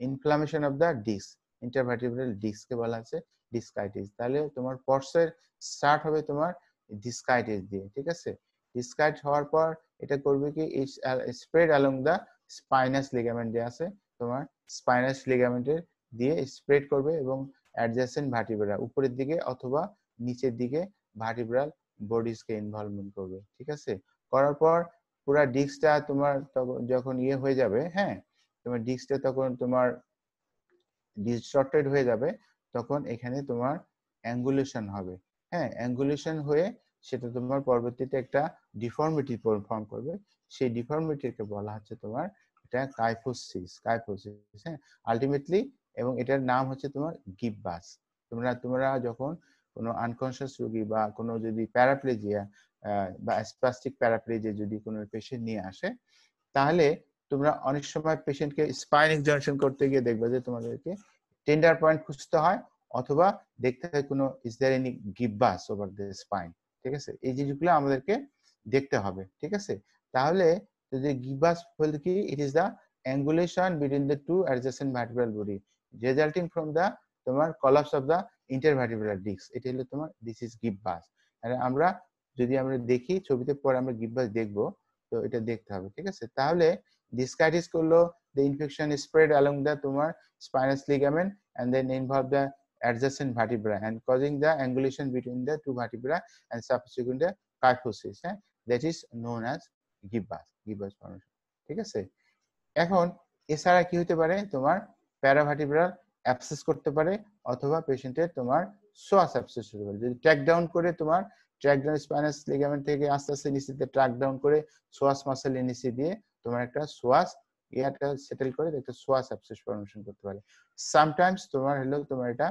Inflammation of the disc, intervertebral ডিস্ককে বলা আছে ডিস্কাইটিস। তাহলে তোমার পশের স্টার্ট হবে তোমার ডিস্কাইটিস দিয়ে, ঠিক আছে? ডিসকাইট হওয়ার পর এটা করবে কি, স্প্রেড অ্যালং দা স্পাইনাস লিগামেন্ট যে আছে তোমার, স্পাইনাস লিগামেন্টের দিয়ে স্প্রেড করবে এবং অ্যাডজাসেন্ট ভার্টিব্রা উপরের দিকে অথবা নিচের দিকে ভার্টিব্রাল বডিজকে ইনভলভমেন্ট করবে, ঠিক আছে? করার পর পুরো ডিস্কটা তোমার যখন ইয়ে হয়ে যাবে, হ্যাঁ, তোমার ডিস্কটা তখন তোমার ডিসটর্টেড হয়ে যাবে, তখন এখানে তোমার অ্যাঙ্গুলেশন হবে, হ্যাঁ, অ্যাঙ্গুলেশন হয়ে সেটা তোমার পরবর্তীতে একটা ডিফর্মিটি ফর্ম করবে, সেই ডিফর্মিটিকে বলা হচ্ছে তোমার এটা কাইফোসিস, হ্যাঁ আলটিমেটলি, এবং এটার নাম হচ্ছে তোমার গিববাস। তোমরা যখন কোনো আনকনসিয়াস রোগী বা কোনো যদি প্যারাপ্লেজিয়া বা স্পাস্টিক প্যারাপ্লেজিয়া যদি কোনো পেশেন্ট নিয়ে আসে, তাহলে তোমরা অনেক সময় পেশেন্টকে স্পাইন এক্সামিনেশন করতে গিয়ে দেখবে যে তোমাদেরকে টেন্ডার পয়েন্ট খুঁজতে হয়, অথবা দেখতে হয় কোনো is there any gibbus over the spine. ঠিক আছে, এই জিনিসগুলো আমাদেরকে দেখতে হবে। ঠিক আছে, তাহলে যদি গিববাস বলতে কি, it is the angulation between the two adjacent vertebral body resulting from the তোমার collapse of the intervertebral disc, এটা হলো তোমার দিস ইজ গিববাস। আমরা যদি আমরা দেখি ছবিতে পরে আমরা গিববাস দেখবো, তো এটা দেখতে হবে। ঠিক আছে, তাহলে ডিসকাইটিস করলো the infection is spread along the তোমার spinous ligament and then involve the adjacent vertebra and causing the angulation between the two vertebra and subsequent kyphosis, that is known as gibbous formation। ঠিক আছে, এখন এছাড়া কি হতে পারে, তোমার paravertebral abscess করতে পারে, অথবা পেশেন্টের তোমার সোয়াস অ্যাবসেস হতে পারে। যদি ট্র্যাক ডাউন করে তোমার ট্র্যাক ডাউন স্পাইনাস লিগামেন্ট থেকে আস্তে আস্তে নিচেতে ট্র্যাক ডাউন করে সোয়াস মাসেলের নিচে দিয়ে তোমার একটা সোয়াস ইয়াটা সেটেল করে একটা সোয়াস অ্যাবসেস ফর্মেশন করতে পারে। সামটাইমস তোমার হলো তোমার এটা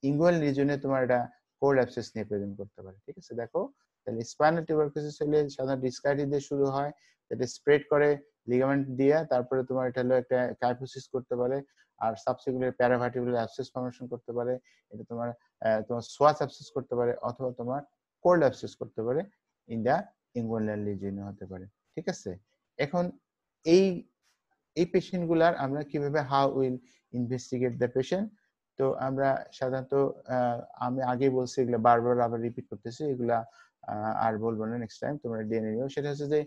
ইঙ্গুয়াল রিজনে তোমার এটা কোল্ড অ্যাবসেস নিয়ে প্রেজেন্ট করতে পারে। ঠিক আছে, দেখো তাহলে স্পাইনাল টিউবারকুলোসিস হলে সাধারণত ডিসকাইটিস দিয়ে শুরু হয়, এটা স্প্রেড করে লিগামেন্ট দিয়ে, তারপরে তোমার এটা হলো একটা কাইফোসিস করতে পারে, আর সাবসিকুয়েন্ট প্যারাভার্টিব্রাল অ্যাবসেস ফর্মেশন করতে পারে, এটা তোমার সোয়াস অ্যাবসেস করতে পারে, অথবা তোমার কোল্ড অ্যাবসেস করতে পারে ইন দা ইঙ্গুয়াল রিজন হতে পারে। ঠিক আছে, এখন এই পেশেন্ট গুলার আমরা কিভাবে how will investigate the patient, তো আমরা সাধারণত আমি আগে বলছি, এগুলা বারবার আবার রিপিট করতেছি, এগুলা আর বলবো না, নেক্সট টাইম তোমরা জেনে নিও। সেটা হচ্ছে যে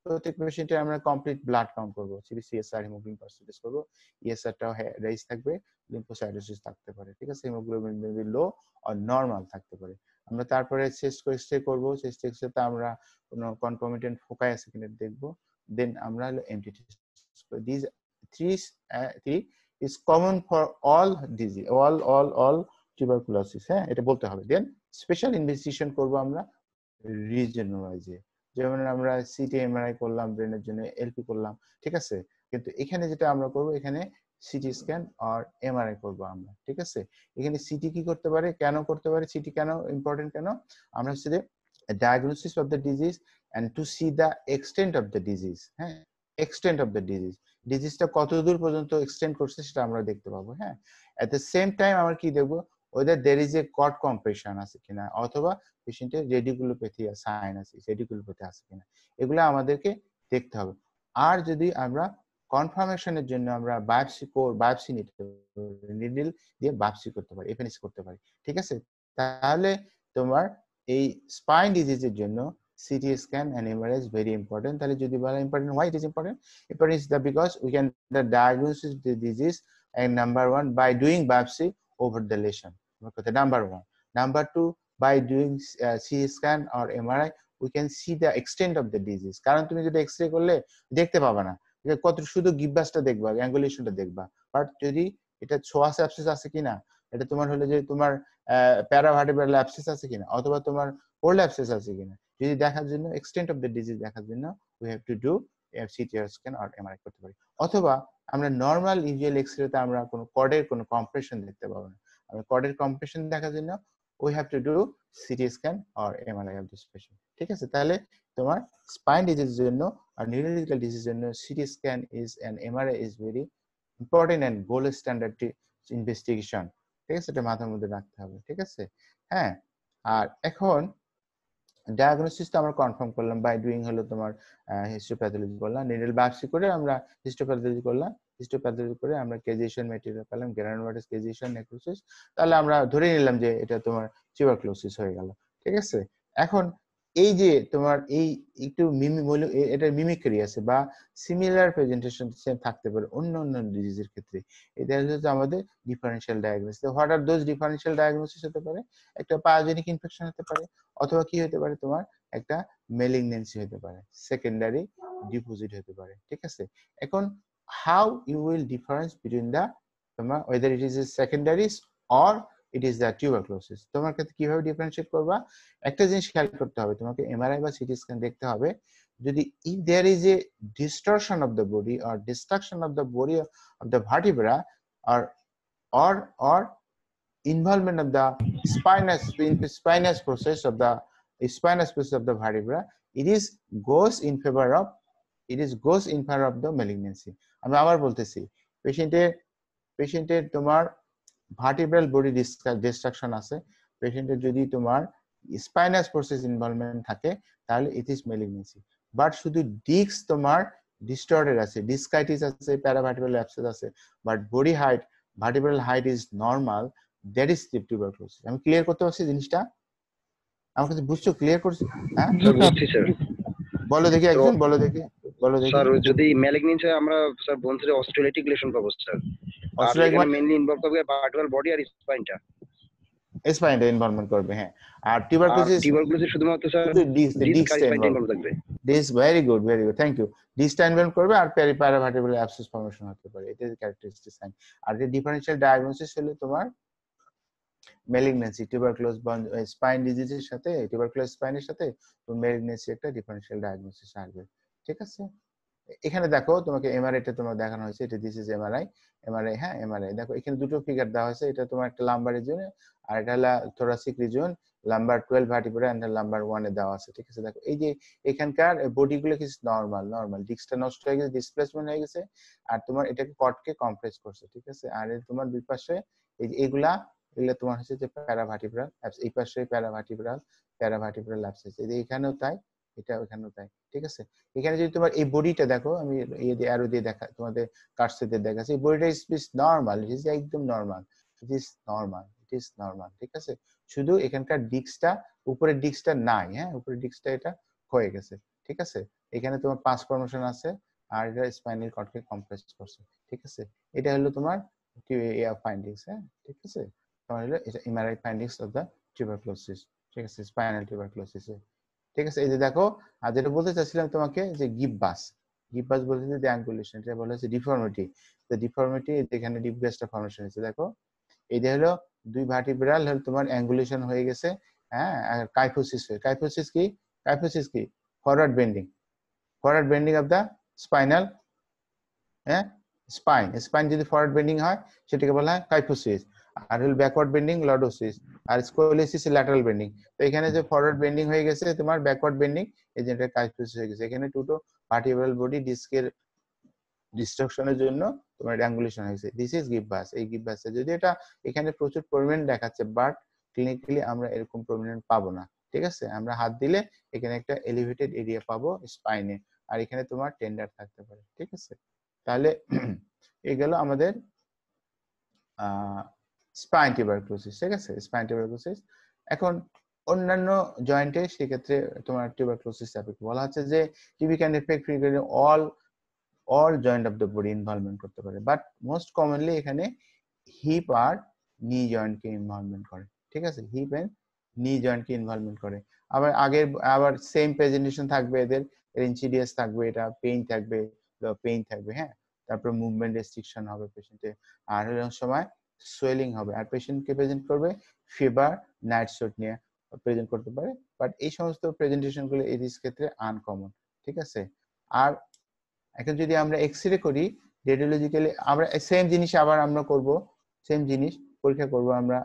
প্রত্যেক পেশেন্টে আমরা কমপ্লিট ব্লাড কাউন্ট করবো, সিএসআর হিমোগ্লোবিন পার্সেন্টেজ করবো, ইএসআরটাও রাইজ থাকবে, লিম্ফোসাইটোসিস থাকতে পারে। ঠিক আছে, হিমোগ্লোবিন মেবি লো আর নরমাল থাকতে পারে। আমরা তারপরে চেস্ট এক্সরে করবো, চেস্ট এক্সরেতে আমরা কোনো কনকমিটেন্ট ফোকাই আছে কিনা দেখবো, দেন আমরা হলো MT test. these three is common for all disease, all tuberculosis, হ্যাঁ এটা বলতে হবে। দেন স্পেশাল ইনভেস্টিগেশন করবো আমরা রিজন ওয়াইজে, যেমন আমরা সিটি এমআরআই করলাম ব্রেনের জন্য, এলপি করলাম। ঠিক আছে, কিন্তু এখানে যেটা আমরা করব, এখানে সিটি স্ক্যান আর এমআরআই করবো আমরা। ঠিক আছে, এখানে সিটি কি করতে পারে, কেন করতে পারে, সিটি কেন ইম্পর্টেন্ট, কেন আমরা হচ্ছে যে diagnosis of the disease and to see the extent of the disease, হ্যাঁ এক্সটেন্ট অফ দ্য ডিজিজটা কত দূর পর্যন্ত এক্সটেন্ড করছে সেটা আমরা দেখতে পাবো। হ্যাঁ, এট দ্য সেম টাইম আমরা কি দেখবো, ওদের there is a caught compression আছে কিনা, অথবা পেশেন্টের রেডিকুলোপ্যাথি সাইন আছে, রেডিকুলোপ্যাথি আছে কিনা, এগুলো আমাদেরকে দেখতে হবে। আর যদি আমরা কনফার্মেশনের জন্য আমরা বায়োপসি নিতে পারি, নিডল দিয়ে বায়োপসি করতে পারি, এফএনএসি করতে পারি। ঠিক আছে, তাহলে তোমার এই স্পাইন ডিজিজের জন্য CT scan and MRI is very important. তাহলে যদি বলা important, why it is important? Important is that because we can the diagnosis the disease and number one by doing biopsy over the lesion. Number one. Number two, by doing CT scan or MRI, we can see the extent of the disease. কারণ তুমি যদি x-ray করলে দেখতে পাবা না, কত শুধু গিববাসটা দেখবা, অ্যাঙ্গুলেশনটা দেখবা, বাট যদি এটা সোয়াস অ্যাবসেস আছে কিনা, এটা তোমার হলো যে তোমার প্যারাভার্টিব্রাল অ্যাবসেস আছে কিনা, অথবা তোমার কোল্ড অ্যাবসেস আছে কিনা, যদি দেখার জন্য এক্সটেন্ট অফ দ্য ডিজিজ দেখার জন্য we have to do CT scan or MRI করতে পারি। অথবা আমরা নর্মাল ইউজুয়াল এক্সরেতে আমরা কোনো কর্ডের কোনো কম্প্রেশন দেখতে পাবো না, আমরা কর্ডের কম্প্রেশন দেখার জন্য we have to do CT scan or MRI of this patient. ঠিক আছে, তাহলে তোমার স্পাইন ডিজিজের জন্য আর নিউরোলজিক্যাল ডিজিজের জন্য CT scan is and MRI is very important and gold standard investigation. ঠিক আছে, এটা মাথার মধ্যে রাখতে হবে। ঠিক আছে, হ্যাঁ। আর এখন ডায়াগনোসিস তো আমরা কনফার্ম করলাম বাই ডুইং হলো তোমার হিস্টোপ্যাথোলজি করলাম, নিডল বায়োপসি করে আমরা হিস্টোপ্যাথোলজি করলাম, হিস্টোপ্যাথোলজি করে আমরা কেজিয়েশন ম্যাটেরিয়াল পেলাম, গ্রানুলোমাটাস কেজিয়েশন নেক্রোসিস, তাহলে আমরা ধরে নিলাম যে এটা তোমার টিউবারকুলোসিস হয়ে গেল। ঠিক আছে, এখন এই যে তোমার এই একটু এটা মিমিক্রি আছে বা সিমিলার প্রেজেন্টেশন থাকতে পারে অন্য অন্য ডিজিজের ক্ষেত্রে, এটা হচ্ছে আমাদের differential diagnosis. What are those differential diagnosis হতে পারে, একটা পায়োজেনিক ইনফেকশন হতে পারে, অথবা কি হতে পারে তোমার একটা মেলিগনেন্সি হতে পারে, সেকেন্ডারি ডিপোজিট হতে পারে। ঠিক আছে, এখন how you will difference between the তোমার whether it is a secondaries or it is the tuberculosis. তোমার কাছে কিভাবে ডিফারেন্সিয়েট করবা, একটা জিনিস খেয়াল করতে হবে, তোমাকে এমআরআই বা সিটি স্ক্যান দেখতে হবে, যদি if there is a distortion of the body or destruction of the body of the vertebra or involvement of the spinous process of the vertebra, it goes in favor of the malignancy. আমি আবার বলতেছি, পেশেন্টের তোমার vertebral body distraction আছে, পেশেন্টের যদি তোমার spinous process involvement থাকে তাহলে ইট ইজ ম্যালিগন্যান্সি। বাট শুধু ডিস্ক তোমার ডিস্টর্টেড আছে, ডিসকাইটিস আছে, প্যারাভার্টিব্রাল অ্যাবসেস আছে, but body height, vertebral height is normal, that is tuberculosis. আমি ক্লিয়ার করতে পারছি জিনিসটা? আমার কাছে বুঝছো, ক্লিয়ার করছি? হ্যাঁ বুঝছি স্যার। বলো দেখি একজন, বলো দেখি স্যার যদি ম্যালিগন্যান্সি আমরা স্যার বোন থেকে অস্ট্রেলিয়াটিক লেশন পাবো স্যার, আর এখানে মেইনলি ইনভলভ করবে ভার্টিব্রাল বডি আর স্পাইনটা, স্পাইনটা ইনভলভমেন্ট করবে। হ্যাঁ, আর টিউবারকুলোসিস শুধুমাত্র স্যার ডিস্কটা ইনভলভ করবে। This very good, thank you. ডিস্কটা ইনভলভ করবে আর প্যারাভার্টিব্রাল অ্যাবসেস ফর্মেশন হতে পারে, এটা ক্যারেক্টারিস্টিক সাইন। আর যে ডিফারেনশিয়াল ডায়াগনোসিস হলো তোমার ম্যালিগন্যান্সি, টিউবারকুলোস স্পাইন ডিজিজের সাথে, টিউবারকুলোস স্পাইনের সাথে তো ম্যালিগন্যান্সি একটা ডিফারেনশিয়াল ডায়াগনোসিস আসবে। ঠিক আছে, এখানে দেখো তোমাকে এমআরআইটা তোমার দেখানো হয়েছে, এটা দিস ইজ এমআরআই। হ্যাঁ এমআরআই দেখো, এখানে দুটো ফিগার দেওয়া হয়েছে, এটা তোমার একটা লাম্বার রিজন আর এটা হলো thoracic region, lumbar 12 vertebra and lumbar 1 এ দেওয়া আছে। ঠিক আছে, দেখো এই যে এখানকার বডিগুলো কি নরমাল, ডিস্কটা নষ্ট হয়ে গেছে, ডিসপ্লেসমেন্ট হয়ে গেছে, আর তোমার এটাকে কটকে কম্প্রেস করছে। ঠিক আছে, আর তোমার দুই পাশে এই যে এগুলা তোমার হচ্ছে যে প্যারাভার্টিব্রাল, এই পাশে প্যারাভার্টিব্রাল অ্যাবসেস, এই যে এখানেও তাই, এটা ওখানেও তাই। ঠিক আছে, এখানে যদি তোমার এই বডিটা দেখো, আমি এই যে অ্যারো দিয়ে দেখা তোমাদের কার্সে দিয়ে দেখাচ্ছি, এই বডিটা ইজ নরমাল, ইট ইজ একদম নরমাল, ইট ইজ নরমাল। ঠিক আছে, শুধু এখানকার ডিস্কটা, উপরের ডিস্কটা নাই, হ্যাঁ উপরের ডিস্কটা এটা হয়ে গেছে। ঠিক আছে, এখানে তোমার পাস ফর্মেশন আছে আর এটা স্পাইনাল কর্ডকে কম্প্রেস করছে। ঠিক আছে, এটা হলো তোমার ফাইন্ডিংস। হ্যাঁ ঠিক আছে, তোমার হলো এটা MRI findings of the tuberculosis. ঠিক আছে, স্পাইনাল টিউবারকুলোসিস। ঠিক আছে, এই যে দেখো, আর যেটা বলতে চাচ্ছিলাম তোমাকে যে গিববাস বলতে যে অ্যাঙ্গুলেশন, এটা বলা হচ্ছে ডিফর্মিটি। তো ডিফর্মিটি এখানে ডিপগ্যাসটা ফর্মেশন হয়েছে। দেখো এই যে হলো দুই ভার্টিব্রাল হলো তোমার অ্যাঙ্গুলেশন হয়ে গেছে। হ্যাঁ, আর কাইফোসিস কি forward bending of the spinal, হ্যাঁ স্পাইন যদি ফরওয়ার্ড বেন্ডিং হয় সেটাকে বলা হয় কাইফোসিস, আর হল ব্যাকওয়ার্ড বেন্ডিং লর্ডোসিস, আর স্কোলিসিস ল্যাটারাল বেন্ডিং। তো এখানে যে ফরওয়ার্ড বেন্ডিং হয়ে গেছে তোমার ব্যাকওয়ার্ড বেন্ডিং, এই যে কাইফোসিস হয়ে গেছে। এখানে দুটো ভার্টিব্রাল বডি ডিস্কের ডিস্ট্রাকশনের জন্য তোমার অ্যাঙ্গুলেশন হয়েছে। This is gibbus. এই গিববাসে যদি এটা এখানে প্রচুর প্রমিনেন্ট দেখাচ্ছে, বাট ক্লিনিক্যালি আমরা এরকম প্রমিনেন্ট পাবো না। ঠিক আছে, আমরা হাত দিলে এখানে একটা এলিভেটেড এরিয়া পাবো স্পাইনে, আর এখানে তোমার টেন্ডার থাকতে পারে। ঠিক আছে, তাহলে এই গেল আমাদের স্পাইন টিউবারকুলোসিস। ঠিক আছে, স্পাইন টিউবারকুলোসিস। এখন অন্যান্য জয়েন্টে সেক্ষেত্রে তোমার টিউবারকুলোসিস এফেক্ট বলা হচ্ছে যে TB can affect all joint of the body involvement করতে পারে, বাট মোস্ট কমনলি এখানে হিপ আর নি জয়েন্ট কে ইনভলভমেন্ট করে। ঠিক আছে, হিপ এন্ড নি জয়েন্ট কে ইনভলভমেন্ট করে। আবার সেম প্রেজেন্টেশন থাকবে, এদের ইনসিডিয়াস থাকবে, এটা পেইন থাকবে। হ্যাঁ, তারপর মুভমেন্ট রেস্ট্রিকশন হবে পেশেন্টে, আর সময় সোয়েলিং হবে, আর পেশেন্টকে প্রেজেন্ট করবে ফিভার, নাইট সোয়েট নিয়ে প্রেজেন্ট করতে পারে। বাট এই সমস্ত প্রেজেন্টেশন গুলো এই ক্ষেত্রে আনকমন। ঠিক আছে, আর এখন যদি আমরা এক্সরে করি রেডিওলজিক্যালি, আমরা সেম জিনিস আবার আমরা করব, সেম জিনিস পরীক্ষা করব আমরা,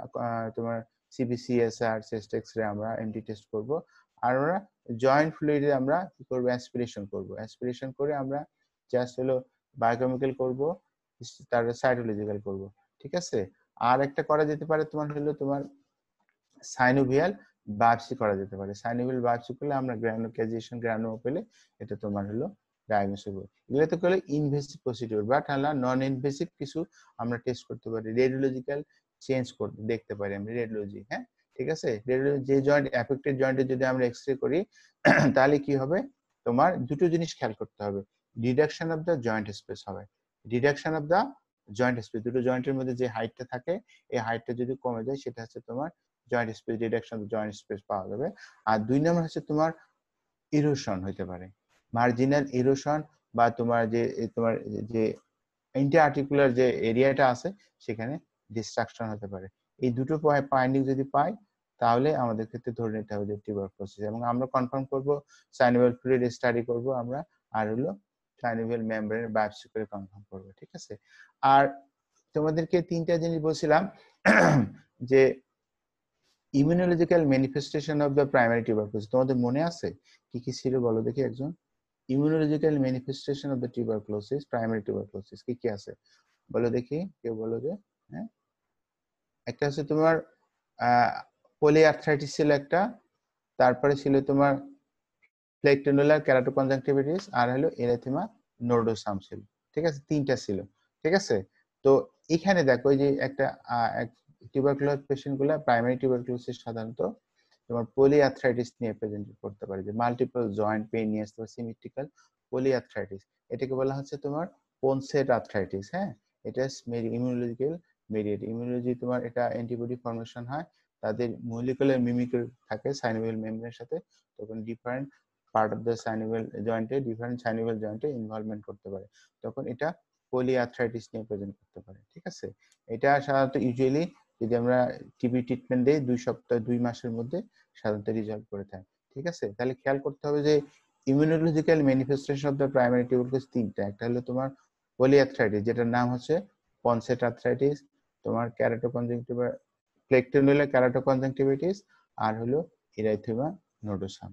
তোমার সিবিসিএসআর চেস্ট এক্সরে আমরা এমটি টেস্ট করব, আর আমরা জয়েন্ট ফ্লুইডে আমরা কি করব, অ্যাসপিরেশন করে আমরা জাস্ট হলো বায়োকেমিক্যাল করব, তারপরে সাইটোলজিক্যাল করব। ঠিক আছে, আর একটা করা যেতে পারে তোমার হলো তোমার সাইনোভিয়াল বায়োপসি করা যেতে পারে। সাইনোভিয়াল বায়োপসি করলে আমরা গ্রানুলোম পেলে এটা তোমার হলো ডায়াগনোসিস হবে। এগুলো তো করলে ইনভেসিভ প্রসিডিউর, বাট হলো নন ইনভেসিভ কিছু আমরা টেস্ট করতে পারি, রেডিওলজিক্যাল চেঞ্জ করতে দেখতে পারি আমরা রেডিওলজি। হ্যাঁ ঠিক আছে, রেডিওলজি যে জয়েন্ট এফেক্টেড জয়েন্টে যদি আমরা এক্সরে করি তাহলে কি হবে, তোমার দুটো জিনিস খেয়াল করতে হবে, reduction of the joint space হবে, দুটো জয়েন্টের মধ্যে যে হাইটটা থাকে এই হাইটটা যদি কমে যায় সেটা হচ্ছে তোমার joint space, reduction joint space পাওয়া যাবে। আর দুই নম্বর হচ্ছে তোমার ইরোশন হতে পারে, মার্জিনাল ইরোশন, বা তোমার যে ইন্টারআর্টিকুলার যে এরিয়াটা আছে সেখানে ডিস্ট্রাকশন হতে পারে। এই দুটো ফাইন্ডিং যদি পাই তাহলে আমাদের ক্ষেত্রে ধরে নিতে হবে যে টিউবারকুলোসিস, এবং আমরা কনফার্ম করব সাইনোভিয়াল ফ্লুইড স্টাডি করব আমরা, আর হলো সাইনোভিয়াল মেমব্রেনের বায়োপসি করে কনফার্ম করব, ঠিক আছে। আর তোমাদেরকে তিনটা জিনিস বলছিলাম যে immunological manifestation of the primary tuberculosis, তোমাদের মনে আছে কি কি ছিল বলো দেখি একজন? Immunological manifestation of the tuberculosis, primary tuberculosis কি কি আছে বলো দেখি, কেউ বলো যে। হ্যাঁ, একটা হচ্ছে তোমার পলিআর্থ্রাইটিস ছিল একটা, তারপরে ছিল তোমার প্লেকটেনুলার কেরাটোকনজাংটিভিটিস, আর হলো এরিথেমা নোডোসাম ছিল, ঠিক আছে, তিনটা ছিল, ঠিক আছে। তো এখানে দেখো এই যে একটা টিউবারকুলার পেশেন্ট গুলা প্রাইমারি টিউবারকুলোসিস সাধারণত তোমার পলিআর্থ্রাইটিস নিয়ে প্রেজেন্ট করতে পারে, যে মাল্টিপল জয়েন্ট পেইন নিয়ে আসতে পারে, সিমেট্রিক্যাল পলিআর্থ্রাইটিস, এটাকে বলা হচ্ছে তোমার পোনসেট আর্থ্রাইটিস। হ্যাঁ, এটা ইমিউনোলজিক্যাল মেডিয়েট, ইমিউনোলজি তোমার এটা অ্যান্টিবডি ফর্মেশন হয়, তাদের মলিকুলার মিমিক্রি থাকে সাইনোভিয়াল মেমব্রেনের সাথে, তখন different part of the synovial জয়েন্টে, ডিফারেন্ট সাইনোভিয়াল জয়েন্টে ইনভলভমেন্ট করতে পারে, তখন এটা পলিআর্থ্রাইটিস নিয়ে প্রেজেন্ট করতে পারে, ঠিক আছে। এটা সাধারণত ইউজুয়ালি যদি আমরা টিবি ট্রিটমেন্ট দেই 2 মাসের মধ্যে সাধারণত রিজলভ করে থাকে, ঠিক আছে। তাহলে খেয়াল করতে হবে যে immunological manifestation of the primary tuberculosis তিনটা, একটা হলো তোমার পলিআর্থ্রাইটিস যেটার নাম হচ্ছে পনসেট আর্থ্রাইটিস, তোমার কেরাটোকনজাংটিভা প্লেকটেনুলার কেরাটোকনজাংটিভিটিস, আর হলো এরিথেমা নোডোসাম,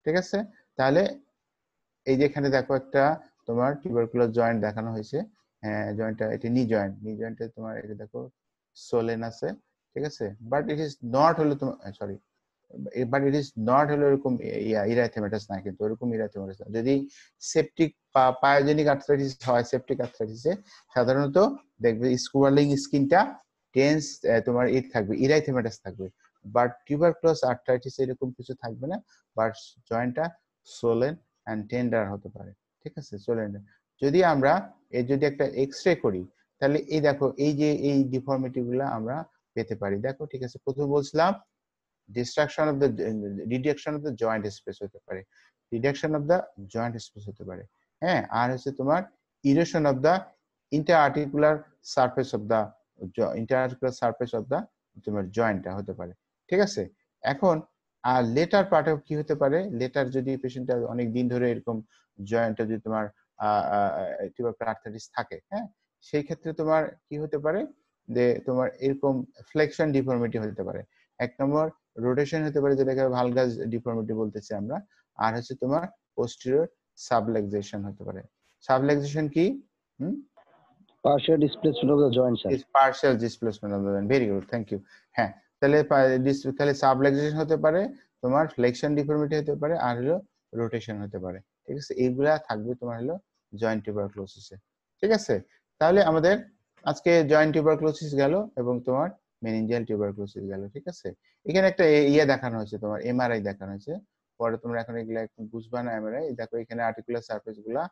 ঠিক আছে। তাহলে এই যে এখানে দেখো একটা তোমার টিউবারকুলার জয়েন্ট দেখানো হয়েছে, জয়েন্টটা এটা নি জয়েন্টে তোমার এটা দেখো সোলেন আছে, ঠিক আছে, বাট ইট ইজ নট হলো তোমার sorry, but it is not হলো এরকম ইরাইথেমাটাস না, কিন্তু এরকম ইরাইথেমাটাস না। যদি সেপটিক পায়োজেনিক আর্থ্রাইটিস হয়, সেপটিক আর্থ্রাইটিসে সাধারণত দেখবে স্কুয়ালিং স্কিনটা টেন্স, তোমার ইট থাকবে, ইরাইথেমাটাস থাকবে, বাট টিউবারকুলাস আর্থ্রাইটিস এরকম কিছু থাকবে না, বাট জয়েন্টটা সোলেন এন্ড টেন্ডার হতে পারে, ঠিক আছে, সোলেন। যদি আমরা এর যদি একটা এক্সরে করি তাহলে এই দেখো এই যে এই ডিফর্মিটি গুলা আমরা পেতে পারি, দেখো, ঠিক আছে। প্রথমে বলছিলাম destruction of the reduction of the joint space হতে পারে, reduction of the joint space হতে পারে, হ্যাঁ, আর হচ্ছে তোমার erosion of the interarticular surface of the তোমার জয়েন্টটা হতে পারে, ঠিক আছে। এখন আর লেটার পার্টে কি হতে পারে, লেটার যদি পেশেন্টটা অনেক দিন ধরে এরকম জয়েন্টে যদি তোমার টিউবারকুলার আর্থ্রাইটিস থাকে, হ্যাঁ, সেই ক্ষেত্রে তোমার কি হতে পারে যে তোমার এরকম ফ্লেকশন ডিফর্মিটি হতে পারে। এক নম্বর রোটেশন হতে পারে, যেটাকে ভালগাস ডিফর্মিটি বলতেছি আমরা, আর হচ্ছে তোমার পোস্টেরিয়র সাবলাক্সেশন হতে পারে। সাবলাক্সেশন কি? partial displacement of the joint, sir. Is partial displacement of the joint. Very good, thank you. হ্যাঁ, তাহলে সাবলাক্সেশন হতে পারে, তোমার ফ্লেকশন ডিফর্মিটি হতে পারে, আর হলো রোটেশন হতে পারে, ঠিক আছে। এইগুলা থাকবে তোমার হলো জয়েন্ট টিউবারকুলোসিসে, ঠিক আছে। তাহলে আমাদের আজকে জয়েন্ট টিউবারকুলোসিস গেল এবং তোমার মেনিনজিয়াল টিউবারকুলোসিস গেল, ঠিক আছে। এখানে একটা ইয়ে দেখানো হয়েছে, তোমার এমআরআই দেখানো হয়েছে, পরে তোমরা এখন এগুলা একটু বুঝবা না। এমআরআই দেখো, এখানে আর্টিকুলার সারফেস গুলা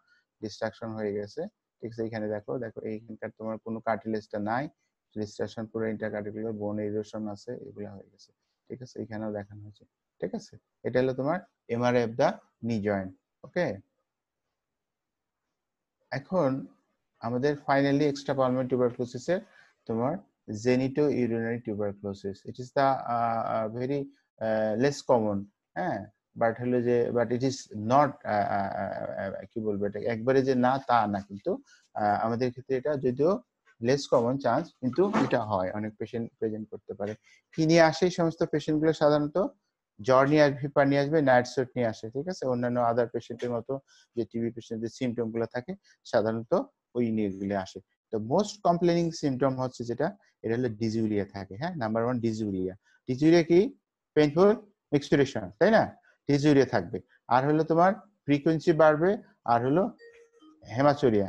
ডিস্ট্রাকশন হয়ে গেছে, ঠিক আছে। এখানে দেখো এইখানকার তোমার কোনো কার্টিলেজটা নাই, ডিস্ট্রাকশন পুরো ইন্টারকার্টিকুলার বোন ইরোশন আছে, এগুলা হয়ে গেছে, ঠিক আছে। এখানেও দেখানো হয়েছে, ঠিক আছে। এটা হলো তোমার এমআরআই অফ দা নি জয়েন্ট, ওকে। এখন আমাদের ফাইনালি এক্সট্রা পালমোনারি টিউবারকুলোসিসের তোমার genito urinary tuberculosis, it is the very less common, হ্যাঁ, বাট হলো যে বাট ইট ইজ নট, কি বলবো, এটা একবারে যে না তা না, কিন্তু আমাদের ক্ষেত্রে এটা যদিও লেস কমন চান্স, কিন্তু এটা হয়, অনেক পেশেন্ট প্রেজেন্ট করতে পারে। কি নিয়ে আসে এই সমস্ত পেশেন্ট গুলো? সাধারণত জ্বর নিয়ে আসবে, ফিভার নিয়ে আসবে, নাইট সুইট নিয়ে আসে, ঠিক আছে। অন্যান্য আদার পেশেন্টের মতো যে টিবি পেশেন্টের সিমটম গুলো থাকে সাধারণত ওই নিয়ে আসে। তো মোস্ট কমপ্লেনিং সিমটম হচ্ছে যেটা, এটা হলো ডিজিউরিয়া থাকে, হ্যাঁ, নাম্বার 1 ডিজিউরিয়া। ডিজিউরিয়া কি? পেইনফুল মেক্সচুরেশন, তাই না? ডিজিউরিয়া থাকবে, আর হলো তোমার ফ্রিকোয়েন্সি বাড়বে, আর হলো হেমাচুরিয়া,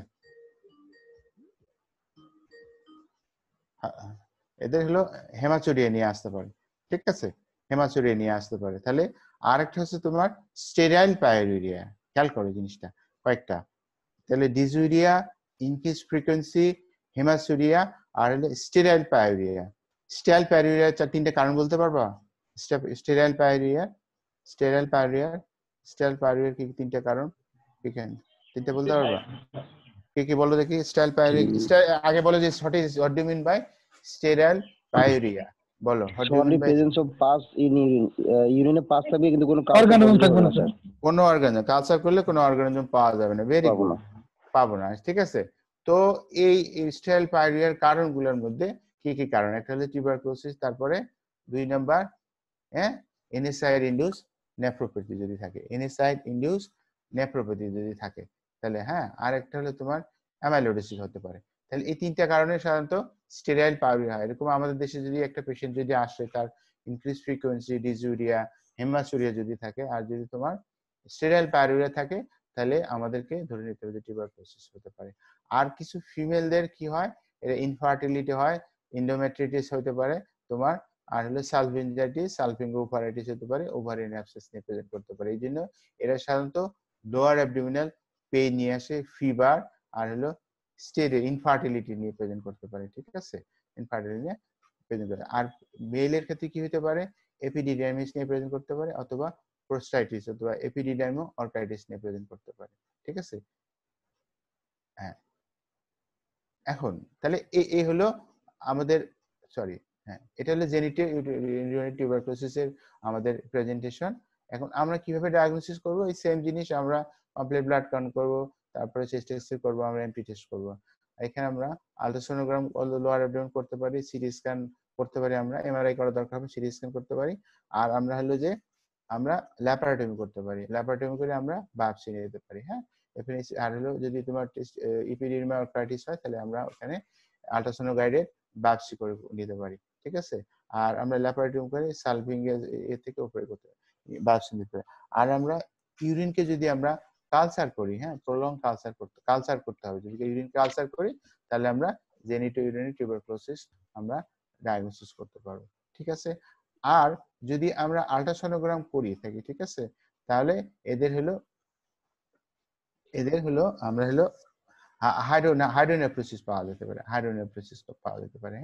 এদের হলো হেমাচুরিয়া নিয়ে আসতে পারে, ঠিক আছে, হেমাচুরিয়া নিয়ে আসতে পারে। তাহলে আরেকটা হচ্ছে তোমার স্টেরাইল পায়োরিয়া, খেয়াল করো জিনিসটা কয়েকটা, তাহলে ডিজিউরিয়া, ইনক্রিজ ফ্রিকোয়েন্সি, হেমাচুরিয়া, আর হলো স্টেরাইল পায়োরিয়া। স্টেরাইল পায়োরিয়া তিনটা কারণ বলতে পারবা? স্টেরাইল পায়োরিয়ার কি তিনটা কারণ? তিনটা বলতে পারবা? কি বলো দেখি। স্টেরাইল পায়োরিয়া, আগে বলো যে what do you mean by sterile pyuria? বলো what do So you only mean by presence of pus in urine. Urine pus থাকবে কিন্তু কোনো অর্গানিজম থাকবে না স্যার। কোনো অর্গানিজম কালচার করলে কোনো অর্গানিজম পাওয়া যাবে না। ভেরি পাবো গুড, না। পাবো না, ঠিক আছে। তো এই স্টেরাইল পাইরিয়ার কারণগুলোর মধ্যে কি কি কারণ? একটা হলো টিউবারকুলোসিস, তারপরে 2 নাম্বার এনএসআইড ইনডিউস নেফ্রোপ্যাথি যদি থাকে, এনএসআইড ইনডিউস নেফ্রোপ্যাথি যদি থাকে তাহলে আর একটা হলো তোমার অ্যামাইলোইডোসিস হতে পারে। তাহলে এই তিনটা কারণে সাধারণত স্টেরাইল পাইরিয়া হয়। এরকম আমাদের দেশে যদি একটা পেশেন্ট যদি আসে, তার ইনক্রিজ ফ্রিকোয়েন্সি ডিসইউরিয়া, হেমাসুরিয়া যদি থাকে, আর যদি তোমার স্টেরাইল পাইরিয়া থাকে, তাহলে আমাদেরকে ধরে নিতে হবে যে টিউবারকুলোসিস হতে পারে। আর কিছু ফিমেলদের কি হয়, এরা ইনফার্টিলিটি হয়, ইন্ডোমেট্রিটিস হতে পারে তোমার, আর হলো সালফিনজাইটিস, সালফিঙ্গোফারাইটিস হতে পারে, ওভারিয়ান অ্যাবসেস নিয়ে প্রেজেন্ট করতে পারে। এই জন্য এরা সাধারণত লোয়ার অ্যাবডোমিনাল পেইন নিয়ে আসে, ফিভার, আর হলো স্টেরে ইনফার্টিলিটি নিয়ে প্রেজেন্ট করতে পারে, ঠিক আছে, ইনফার্টিলিটি নিয়ে প্রেজেন্ট করে। আর মেলের ক্ষেত্রে কি হতে পারে, এপিডিডার্মিস নিয়ে প্রেজেন্ট করতে পারে, অথবা প্রোস্টাইটিস অথবা এপিডিডার্মো অর্কাইটিস নিয়ে প্রেজেন্ট করতে পারে, ঠিক আছে। হ্যাঁ, এখন তাহলে এই হলো আমাদের সরি এটা হলো জেনিটাল ইউরিনারি টিউবারকুলোসিসের আমাদের প্রেজেন্টেশন। এখন আমরা কিভাবে ডায়াগনোসিস করব? এই সেম জিনিস, আমরা কমপ্লিট ব্লাড কাউন্ট করব, তারপরে চেস্ট টেস্ট করব, আমরা এমপি টেস্ট করব। এখানে আমরা আলট্রাসোনোগ্রাম লোয়ার অ্যাবডোমেন করতে পারি, সিটি স্ক্যান করতে পারি, আমরা এমআরআই করা দরকার হবে, সিটি স্ক্যান করতে পারি, আর আমরা হলো যে আমরা ল্যাপারোটমি করতে পারি, ল্যাপারোটমি করে আমরা বায়োপসি নিয়ে যেতে পারি। আর হলো যদি তোমার ইপিডিডার্মা অর্কাইটিস হয়, তাহলে আমরা ওখানে আল্ট্রাসাউন্ড গাইডেড বায়োপসি করে নিতে পারি, ঠিক আছে। আর আমরা ল্যাপারোটমি করে সালভিং এর থেকে উপরে করতে বায়োপসি নিতে পারি। আর আমরা ইউরিনকে যদি আমরা কালচার করি, প্রলং কালচার করতে হবে। যদি ইউরিন কালচার করি, তাহলে আমরা জেনিটো ইউরিনারি টিউবারকুলোসিস আমরা ডায়াগনোসিস করতে পারবো, ঠিক আছে। আর যদি আমরা আল্ট্রাসোনোগ্রাম করি থাকি, ঠিক আছে, তাহলে এদের আমরা হলো হাইড্রোনেফ্রোসিস পাওয়া যেতে পারে, হাইড্রোনেফ্রোসিস পাওয়া যেতে পারে,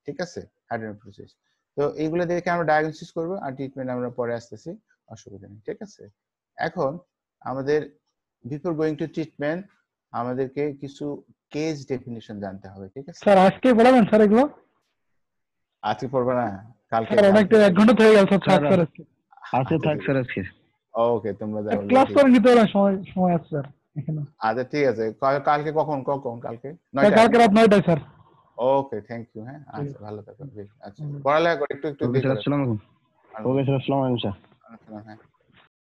ঠিক আছে, হাইড্রোনেফ্রোসিস। তো এইগুলো দেখে আমরা ডায়াগনোসিস করব, আর ট্রিটমেন্ট আমরা পরে আসতেছি, অসুবিধা নেই, ঠিক আছে। এখন আমাদের বিফোর গোয়িং টু ট্রিটমেন্ট আমাদেরকে কিছু কেস ডেফিনিশন জানতে হবে, ঠিক আছে। স্যার আজকে পড়াবেন স্যার এগুলো? আজকে পড়বে না, কালকে? স্যার অনেকটা 1 ঘন্টা হয়ে গেল স্যার, থাক স্যার আজকে। আজকে থাক স্যার আজকে। ওকে, তোমরা যাও, ক্লাস করে নিতে পারবেন, সময় আছে স্যার এখানে। আচ্ছা ঠিক আছে, কালকে কখন কালকে কালকে রাত 9টায় স্যার। Okay, thank you. আচ্ছা, ভালো থাকো। আচ্ছা, পড়ালেখা করো একটু ওকে স্যার, আসসালামু আলাইকুম। ওকে স্যার, আসসালামু আলাইকুম স্যার।